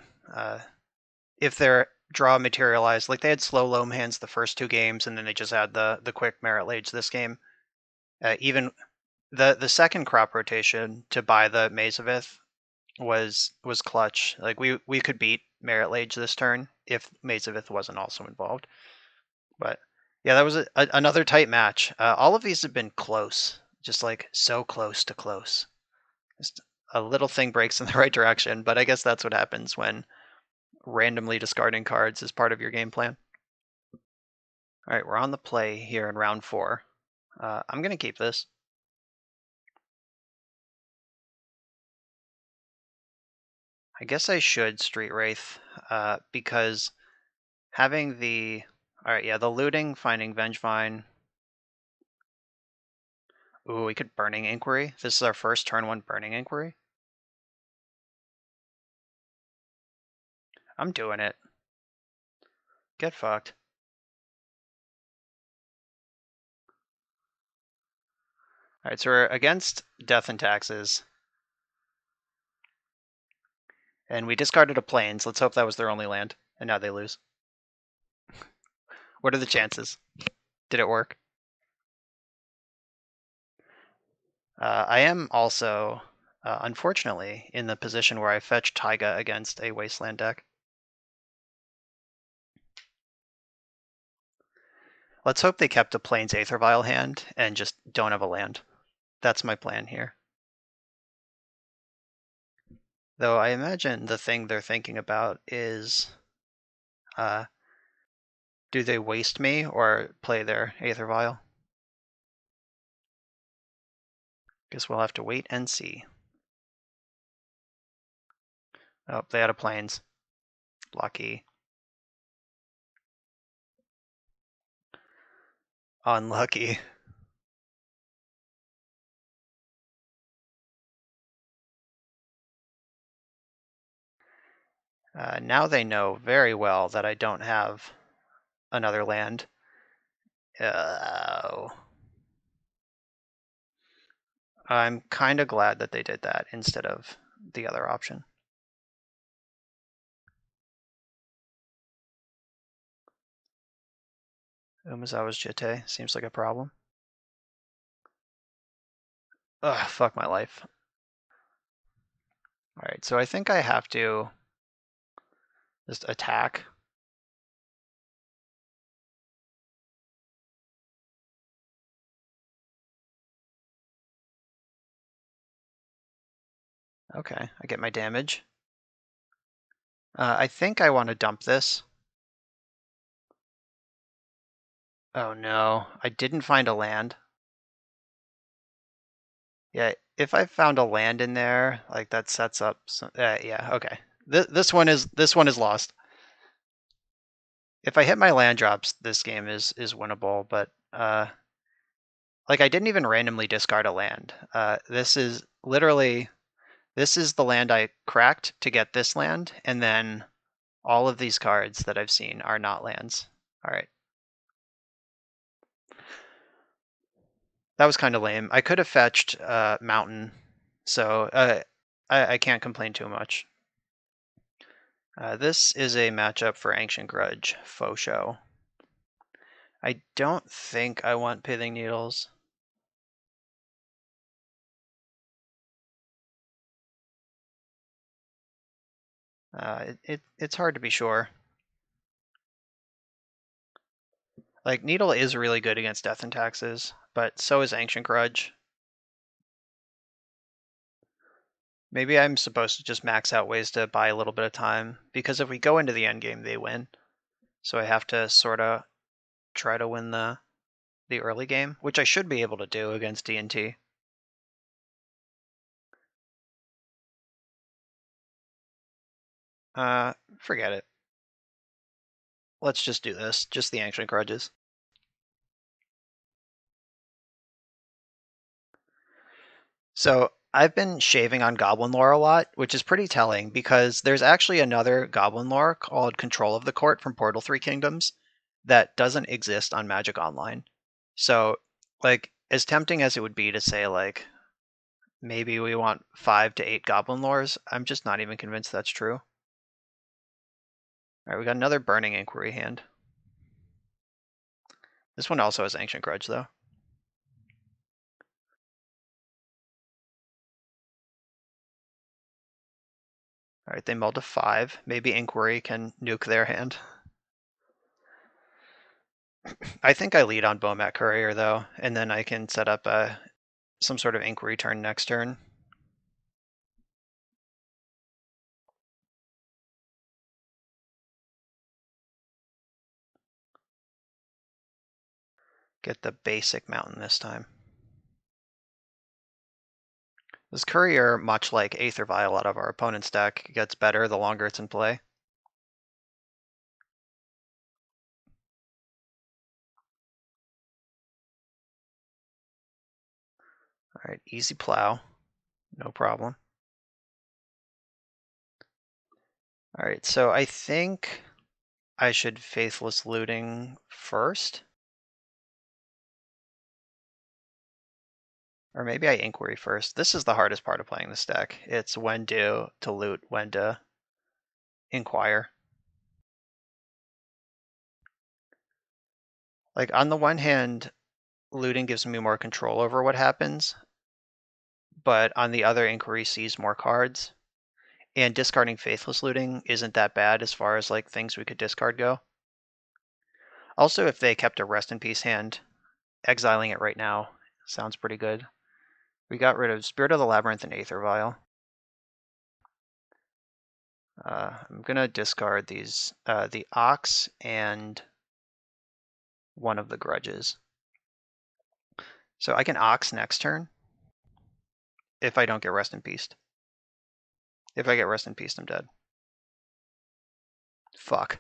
If their draw materialized, like they had slow loam hands the first two games, and then they just had the quick Merit Lage this game. Even the second crop rotation to buy the Maze of Ith was clutch. Like we could beat Merit Lage this turn if Maze of Ith wasn't also involved. But yeah, that was another tight match. All of these have been close, just like so close to close. Just a little thing breaks in the right direction, but I guess that's what happens when randomly discarding cards is part of your game plan. All right, we're on the play here in round 4. I'm going to keep this. I guess I should Street Wraith because having the... All right, yeah, the looting, finding Vengevine. Ooh, we could Burning Inquiry. This is our first turn 1 Burning Inquiry. I'm doing it. Get fucked. All right, so we're against Death and Taxes. And we discarded a Plains. Let's hope that was their only land. And now they lose. What are the chances? Did it work? I am also, unfortunately, in the position where I fetch Taiga against a Wasteland deck. Let's hope they kept a Plains Aether Vial hand and just don't have a land. That's my plan here. Though I imagine the thing they're thinking about is, do they waste me or play their Aether Vial? Guess we'll have to wait and see. Oh, they had a Plains. Lucky. Unlucky. Now they know very well that I don't have another land. I'm kind of glad that they did that instead of the other option. Umezawa's Jitte seems like a problem. Ugh, fuck my life. Alright, so I think I have to just attack. Okay, I get my damage. I think I want to dump this. Oh no, I didn't find a land. Yeah, if I found a land in there, like that sets up some, yeah, okay. This one is lost. If I hit my land drops, this game is winnable, but like I didn't even randomly discard a land. This is literally, this is the land I cracked to get this land, and then all of these cards that I've seen are not lands. All right. That was kind of lame. I could have fetched Mountain, so I can't complain too much. This is a matchup for Ancient Grudge, Faux Show. I don't think I want Pithing Needles. It's hard to be sure. Like, Needle is really good against Death and Taxes, but so is Ancient Grudge. Maybe I'm supposed to just max out ways to buy a little bit of time, because if we go into the endgame, they win. So I have to sort of try to win the early game, which I should be able to do against D&T. Forget it. Let's just do this. Just the Ancient Grudges. So I've been shaving on Goblin lore a lot, which is pretty telling because there's actually another Goblin lore called Control of the Court from Portal 3 Kingdoms that doesn't exist on Magic Online. So, like, as tempting as it would be to say, like, maybe we want 5 to 8 Goblin lores, I'm just not even convinced that's true. Alright, we got another Burning Inquiry hand. This one also has Ancient Grudge, though. Alright, they mull to 5. Maybe Inquiry can nuke their hand. I think I lead on Bomat Courier, though, and then I can set up some sort of Inquiry turn next turn. Get the basic mountain this time. This Courier, much like Aether Vial out of our opponent's deck, gets better the longer it's in play. Alright, easy plow. No problem. Alright, so I think I should Faithless Looting first. Or maybe I Inquiry first. This is the hardest part of playing this deck. It's when to loot, when to Inquire. Like, on the one hand, looting gives me more control over what happens, but on the other, Inquiry sees more cards. And discarding Faithless Looting isn't that bad as far as like things we could discard go. Also, if they kept a Rest in Peace hand, exiling it right now sounds pretty good. We got rid of Spirit of the Labyrinth and Aether Vial. I'm gonna discard these, the Ox and one of the Grudges. So I can Ox next turn if I don't get Rest in Peace. If I get Rest in Peace, I'm dead. Fuck.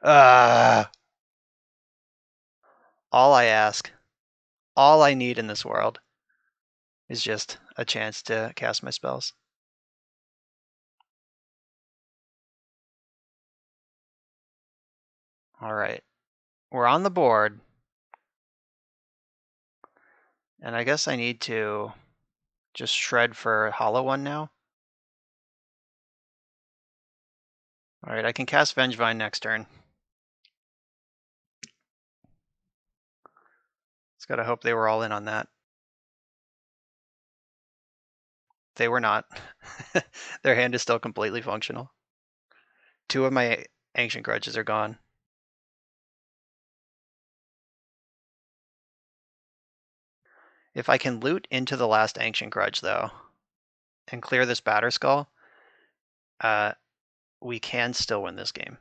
All I ask, all I need in this world is just a chance to cast my spells. All right, we're on the board. And I guess I need to just shred for Hollow One now. All right, I can cast Vengevine next turn. Just gotta hope they were all in on that. They were not. Their hand is still completely functional. 2 of my Ancient Grudges are gone. If I can loot into the last Ancient Grudge, though, and clear this Batterskull, we can still win this game.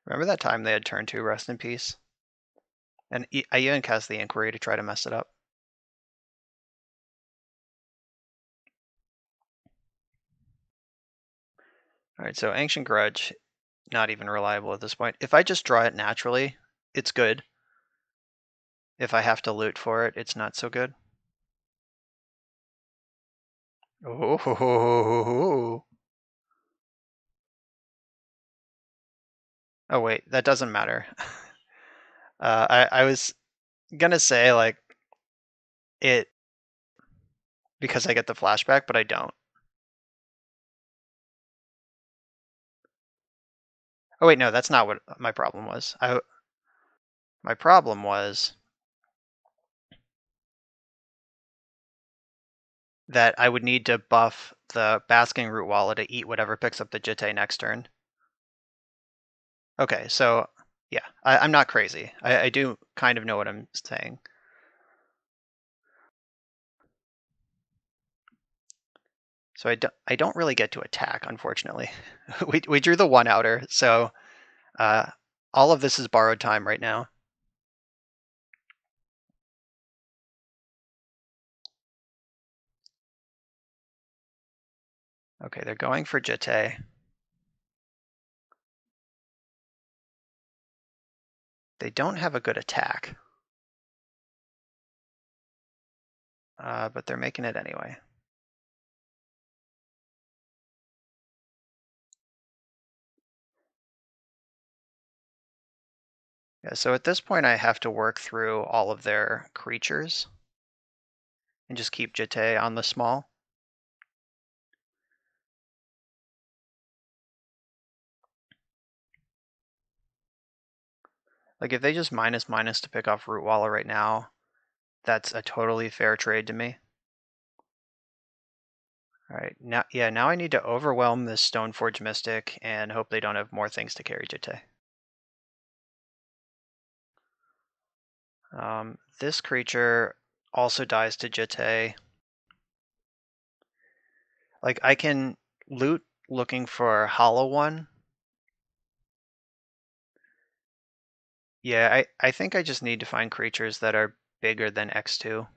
Remember that time they had turn 2 Rest in Peace? And I even cast the Inquiry to try to mess it up. Alright, so Ancient Grudge, not even reliable at this point. If I just draw it naturally, it's good. If I have to loot for it, it's not so good. Oh. Oh wait, that doesn't matter. I was gonna say like it because I get the flashback, but I don't. Oh wait, no, that's not what my problem was. My problem was that I would need to buff the Basking Root Walla to eat whatever picks up the Jitte next turn. Okay, so yeah, I'm not crazy. I do kind of know what I'm saying. So I don't really get to attack, unfortunately. we drew the one outer, so all of this is borrowed time right now. Okay, they're going for Jitte. They don't have a good attack, but they're making it anyway. Yeah, so at this point I have to work through all of their creatures and just keep Jitte on the small. Like if they just minus to pick off Root Walla right now, that's a totally fair trade to me. All right, now I need to overwhelm this Stoneforge Mystic and hope they don't have more things to carry Jitte. This creature also dies to Jitte. Like I can loot looking for HollowVine. Yeah, I think I just need to find creatures that are bigger than X2. All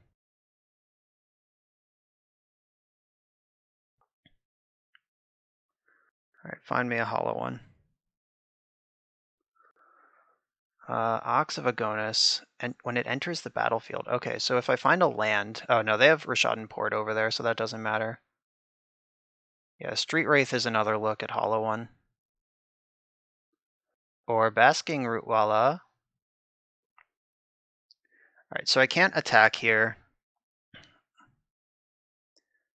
right, find me a HollowVine. Ox of Agonis, and when it enters the battlefield. Okay, so if I find a land, oh no, they have Rishadan Port over there, so that doesn't matter. Yeah, Street Wraith is another look at HollowVine. Or Basking Root Walla. All right, so I can't attack here.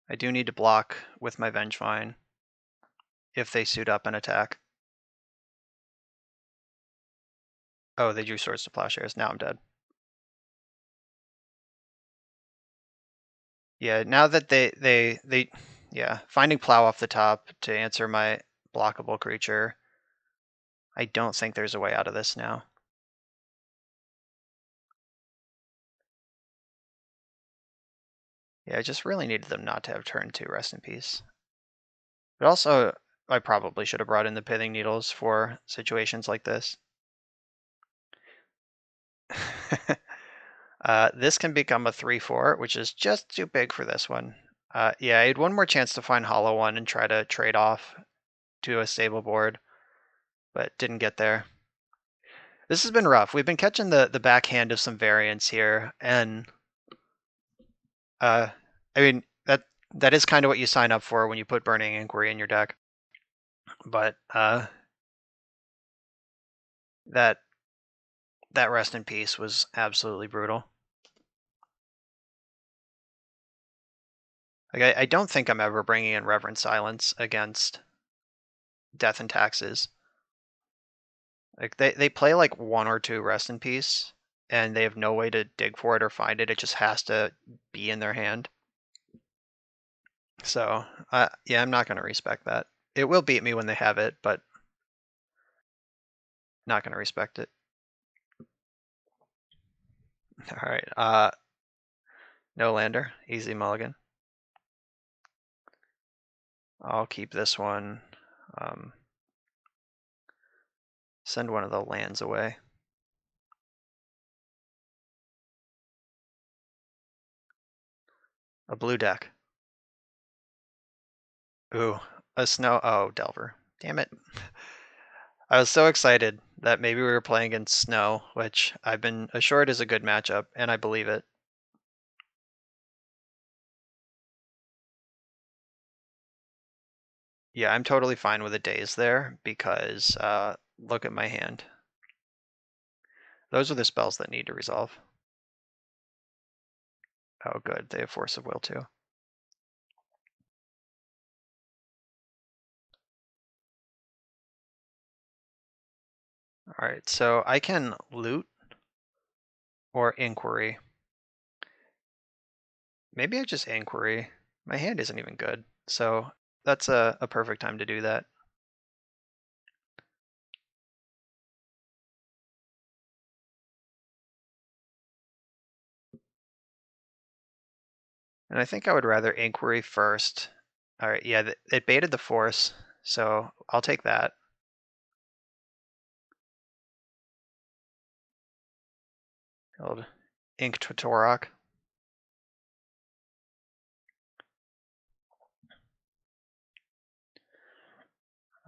I do need to block with my Vengevine if they suit up and attack. Oh, they drew Swords to Plowshares. Now I'm dead. Yeah, now that they yeah, finding Plow off the top to answer my blockable creature. I don't think there's a way out of this now. Yeah, I just really needed them not to have turn 2 Rest in Peace. But also, I probably should have brought in the Pithing Needles for situations like this. This can become a 3/4, which is just too big for this one. Yeah, I had one more chance to find HollowVine and try to trade off to a stable board, but didn't get there. This has been rough. We've been catching the backhand of some variants here, and I mean that is kind of what you sign up for when you put Burning Inquiry in your deck. But that Rest in Peace was absolutely brutal. Like I don't think I'm ever bringing in Reverent Silence against Death and Taxes. Like they play like 1 or 2 Rest in Peace, and they have no way to dig for it or find it. It just has to be in their hand. So yeah, I'm not going to respect that. It will beat me when they have it, but not going to respect it. All right, no lander, easy mulligan. I'll keep this one. Send one of the lands away. A blue deck. Ooh, a snow. Oh, Delver. Damn it. I was so excited that maybe we were playing against snow, which I've been assured is a good matchup, and I believe it. Yeah, I'm totally fine with a daze there because look at my hand. Those are the spells that need to resolve. Oh, good. They have Force of Will too. All right, so I can loot or inquiry. Maybe I just inquiry. My hand isn't even good, so that's a perfect time to do that. And I think I would rather Inquiry first. All right, yeah, it baited the Force, so I'll take that. Old Ink Totorok.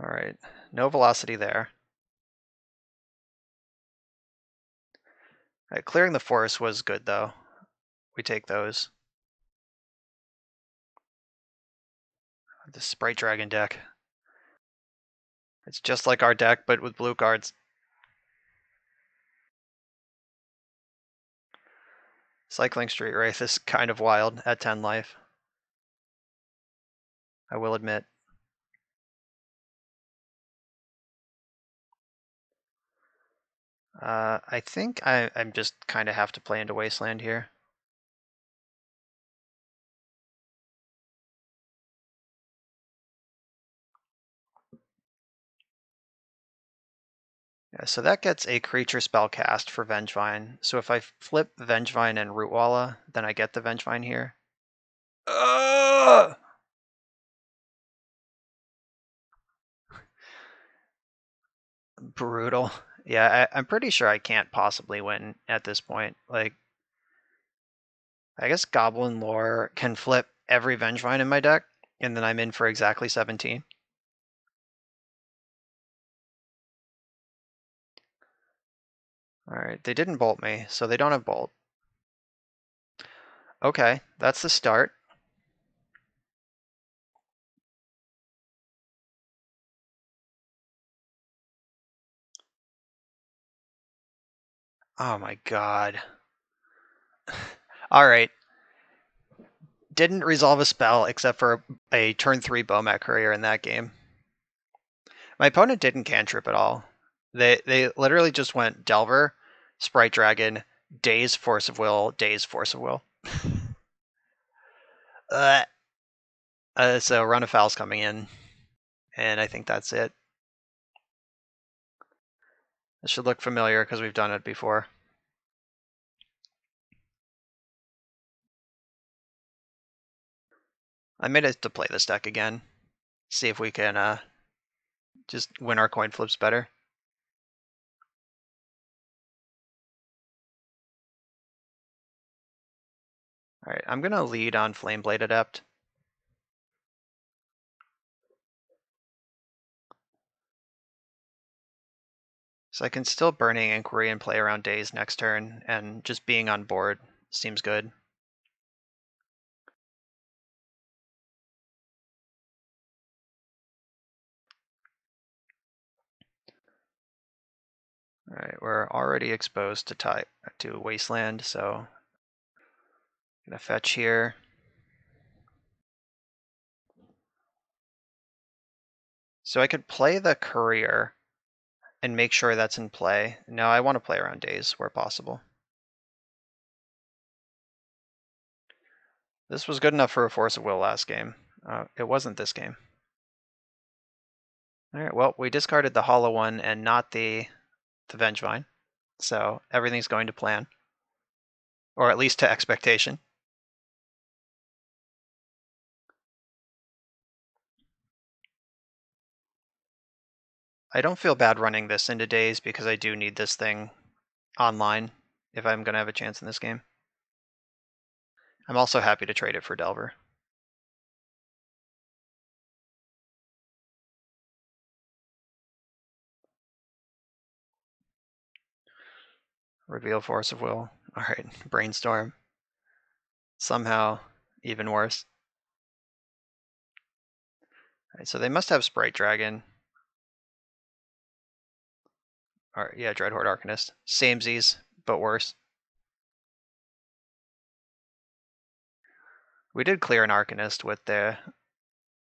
All right, no velocity there. All right, clearing the Force was good, though. We take those. The Sprite Dragon deck. It's just like our deck, but with blue cards. Cycling Street Wraith is kind of wild at 10 life. I will admit. I think I'm just kind of have to play into Wasteland here. Yeah, so that gets a creature spell cast for Vengevine. So if I flip Vengevine and Rootwalla, then I get the Vengevine here. Brutal. Yeah, I'm pretty sure I can't possibly win at this point. Like, I guess Goblin Lore can flip every Vengevine in my deck, and then I'm in for exactly 17. Alright, they didn't bolt me, so they don't have bolt. Okay, that's the start. Oh my god. Alright. Didn't resolve a spell except for a turn 3 Bomat Courier in that game. My opponent didn't cantrip at all. They literally just went Delver, Sprite Dragon, Daze Force of Will, Daze Force of Will. So Run of Foul's coming in, and I think that's it. It should look familiar because we've done it before. I made it to play this deck again. See if we can just win our coin flips better. Alright, I'm gonna lead on Flameblade Adept. So I can still Burning Inquiry and play around Daze next turn, and just being on board seems good. Alright, we're already exposed to Wasteland, so gonna fetch here. So I could play the Courier and make sure that's in play. No, I want to play around Daze where possible. This was good enough for a Force of Will last game. It wasn't this game. Alright, well, we discarded the Hollow one and not the Vengevine. So everything's going to plan. Or at least to expectation. I don't feel bad running this into Daze because I do need this thing online if I'm going to have a chance in this game. I'm also happy to trade it for Delver. Reveal Force of Will. Alright, Brainstorm. Somehow even worse. Alright, so they must have Sprite Dragon. Or yeah, Dreadhorde Arcanist. Samesies, but worse. We did clear an Arcanist with the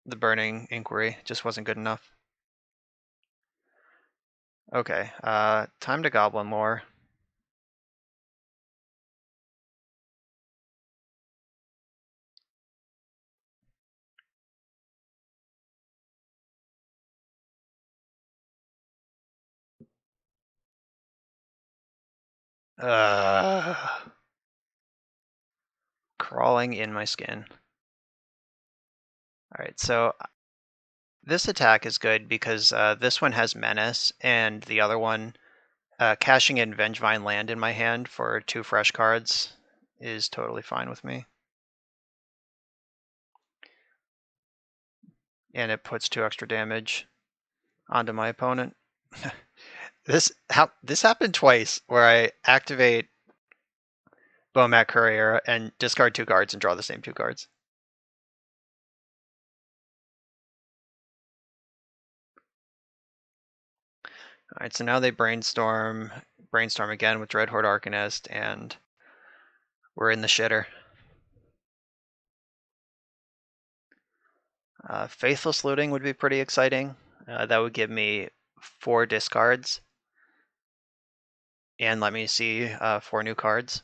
Burning Inquiry, just wasn't good enough. Okay, time to Goblin Lore. Uh, crawling in my skin. All right, so this attack is good because this one has Menace, and the other one, cashing in Vengevine land in my hand for 2 fresh cards is totally fine with me. And it puts 2 extra damage onto my opponent. This happened twice, where I activate Bomat Courier and discard 2 cards and draw the same 2 cards. All right, so now they brainstorm again with Dreadhorde Arcanist, and we're in the shitter. Faithless Looting would be pretty exciting. That would give me 4 discards and let me see 4 new cards.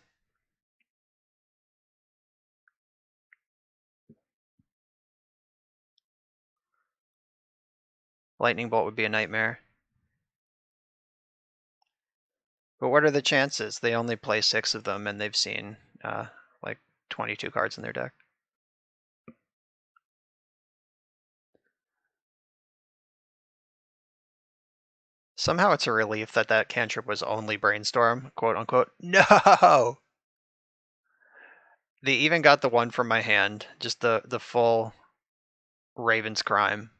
Lightning Bolt would be a nightmare. But what are the chances? They only play 6 of them, and they've seen like 22 cards in their deck. Somehow it's a relief that that cantrip was only Brainstorm, quote unquote. No! They even got the one from my hand, just the full Raven's Crime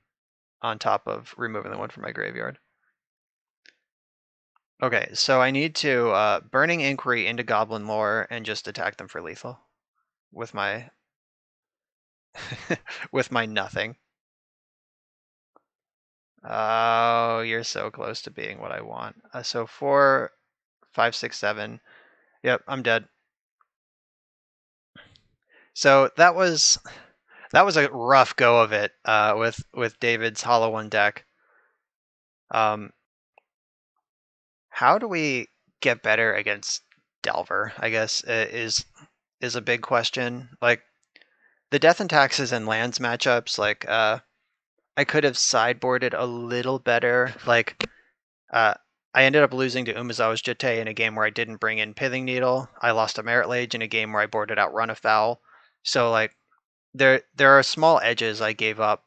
on top of removing the one from my graveyard. Okay, so I need to Burning Inquiry into Goblin Lore and just attack them for lethal with my with my nothing. Oh, you're so close to being what I want. So 4, 5, 6, 7. Yep, I'm dead. So that was a rough go of it with David's HollowVine deck. How do we get better against Delver? I guess is a big question. Like the Death and Taxes and lands matchups, like I could have sideboarded a little better. Like I ended up losing to Umezawa's Jitte in a game where I didn't bring in Pithing Needle. I lost to Merit Lage in a game where I boarded out Run Afoul. So like there are small edges I gave up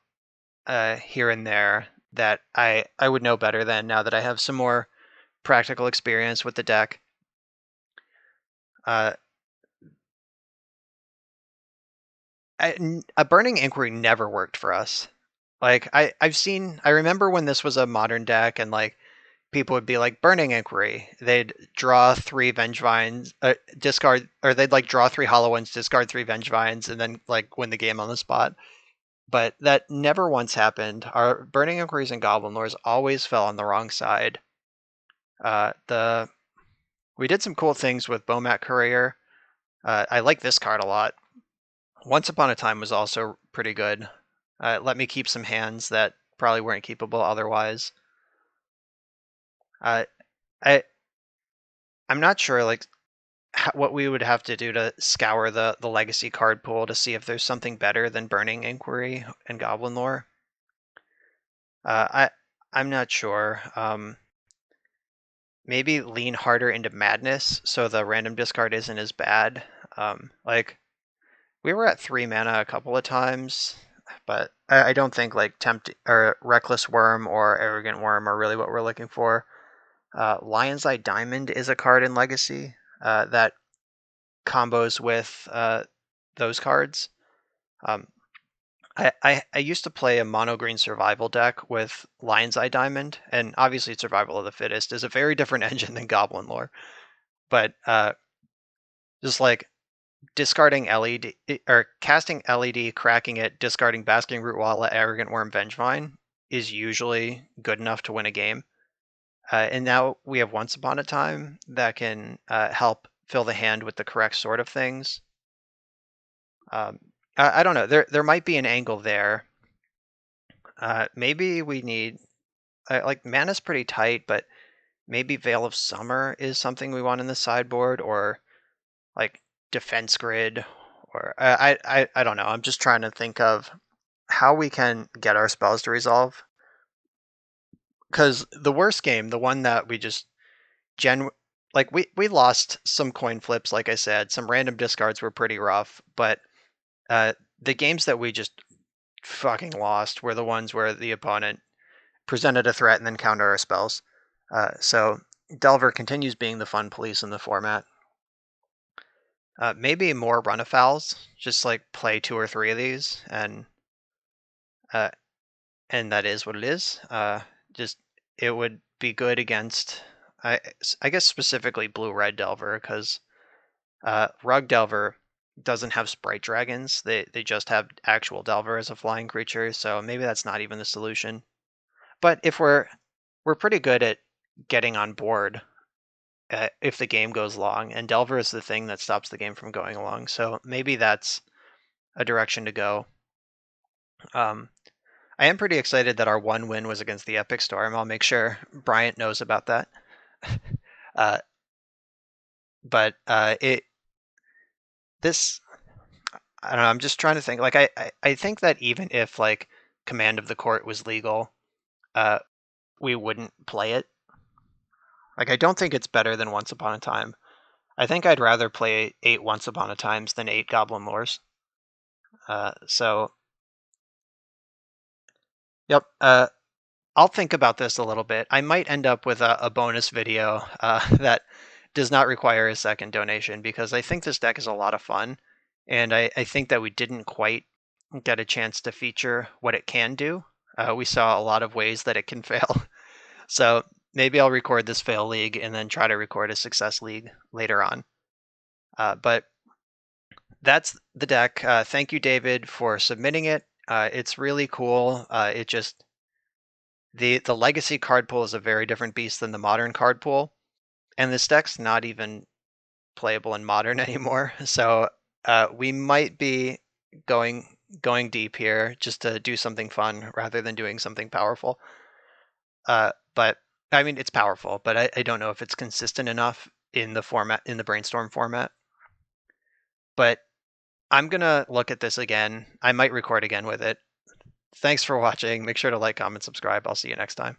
here and there that I would know better than now that I have some more practical experience with the deck. A Burning Inquiry never worked for us. Like I remember when this was a modern deck and like people would be like Burning Inquiry. They'd draw 3 Vengevines, discard, or they'd like draw 3 HollowVines, discard 3 Vengevines, and then like win the game on the spot. But that never once happened. Our Burning Inquiries and Goblin Lores always fell on the wrong side. We did some cool things with Bomat Courier. I like this card a lot. Once Upon a Time was also pretty good. Let me keep some hands that probably weren't keepable otherwise. I I'm not sure like what we would have to do to scour the legacy card pool to see if there's something better than Burning Inquiry and Goblin Lore. I'm not sure. Maybe lean harder into Madness so the random discard isn't as bad. Like we were at 3 mana a couple of times, but I don't think like Reckless Worm or Arrogant Worm are really what we're looking for. Lion's Eye Diamond is a card in Legacy that combos with those cards. I used to play a mono green survival deck with Lion's Eye Diamond, and obviously Survival of the Fittest is a very different engine than Goblin Lore. But just like discarding LED or casting LED, cracking it, discarding Basking Root Walla, Arrogant Worm, Vengevine is usually good enough to win a game. And now we have Once Upon a Time that can help fill the hand with the correct sort of things. I don't know. There might be an angle there. Maybe we need like mana's pretty tight, but maybe Veil of Summer is something we want in the sideboard, or like Defense Grid, or I don't know. I'm just trying to think of how we can get our spells to resolve. Because the worst game, the one that we just like we lost some coin flips, like I said, some random discards were pretty rough, but uh, the games that we just fucking lost were the ones where the opponent presented a threat and then counter our spells. So Delver continues being the fun police in the format. Maybe more run of fouls, just like play two or three of these, uh, and that is what it is. Just it would be good against, I, I guess specifically blue red Delver because Rug Delver doesn't have sprite dragons. They just have actual Delver as a flying creature, so maybe that's not even the solution. But if we're pretty good at getting on board if the game goes long, and Delver is the thing that stops the game from going long. So maybe that's a direction to go. Um, I am pretty excited that our one win was against the Epic Storm. I'll make sure Bryant knows about that. uh, but it this I don't know. I'm just trying to think. Like I think that even if like Command of the Court was legal, uh, we wouldn't play it. Like I don't think it's better than Once Upon a Time. I think I'd rather play 8 Once Upon a Times than 8 Goblin Lores. So yep. I'll think about this a little bit. I might end up with a bonus video that does not require a second donation because I think this deck is a lot of fun, and I think that we didn't quite get a chance to feature what it can do. We saw a lot of ways that it can fail, so maybe I'll record this fail league and then try to record a success league later on. But that's the deck. Thank you, David, for submitting it. It's really cool. It just the legacy card pool is a very different beast than the modern card pool, and this deck's not even playable in modern anymore. So we might be going deep here just to do something fun rather than doing something powerful. But I mean, it's powerful, but I don't know if it's consistent enough in the format in the brainstorm format. But I'm gonna look at this again. I might record again with it. Thanks for watching. Make sure to like, comment, subscribe. I'll see you next time.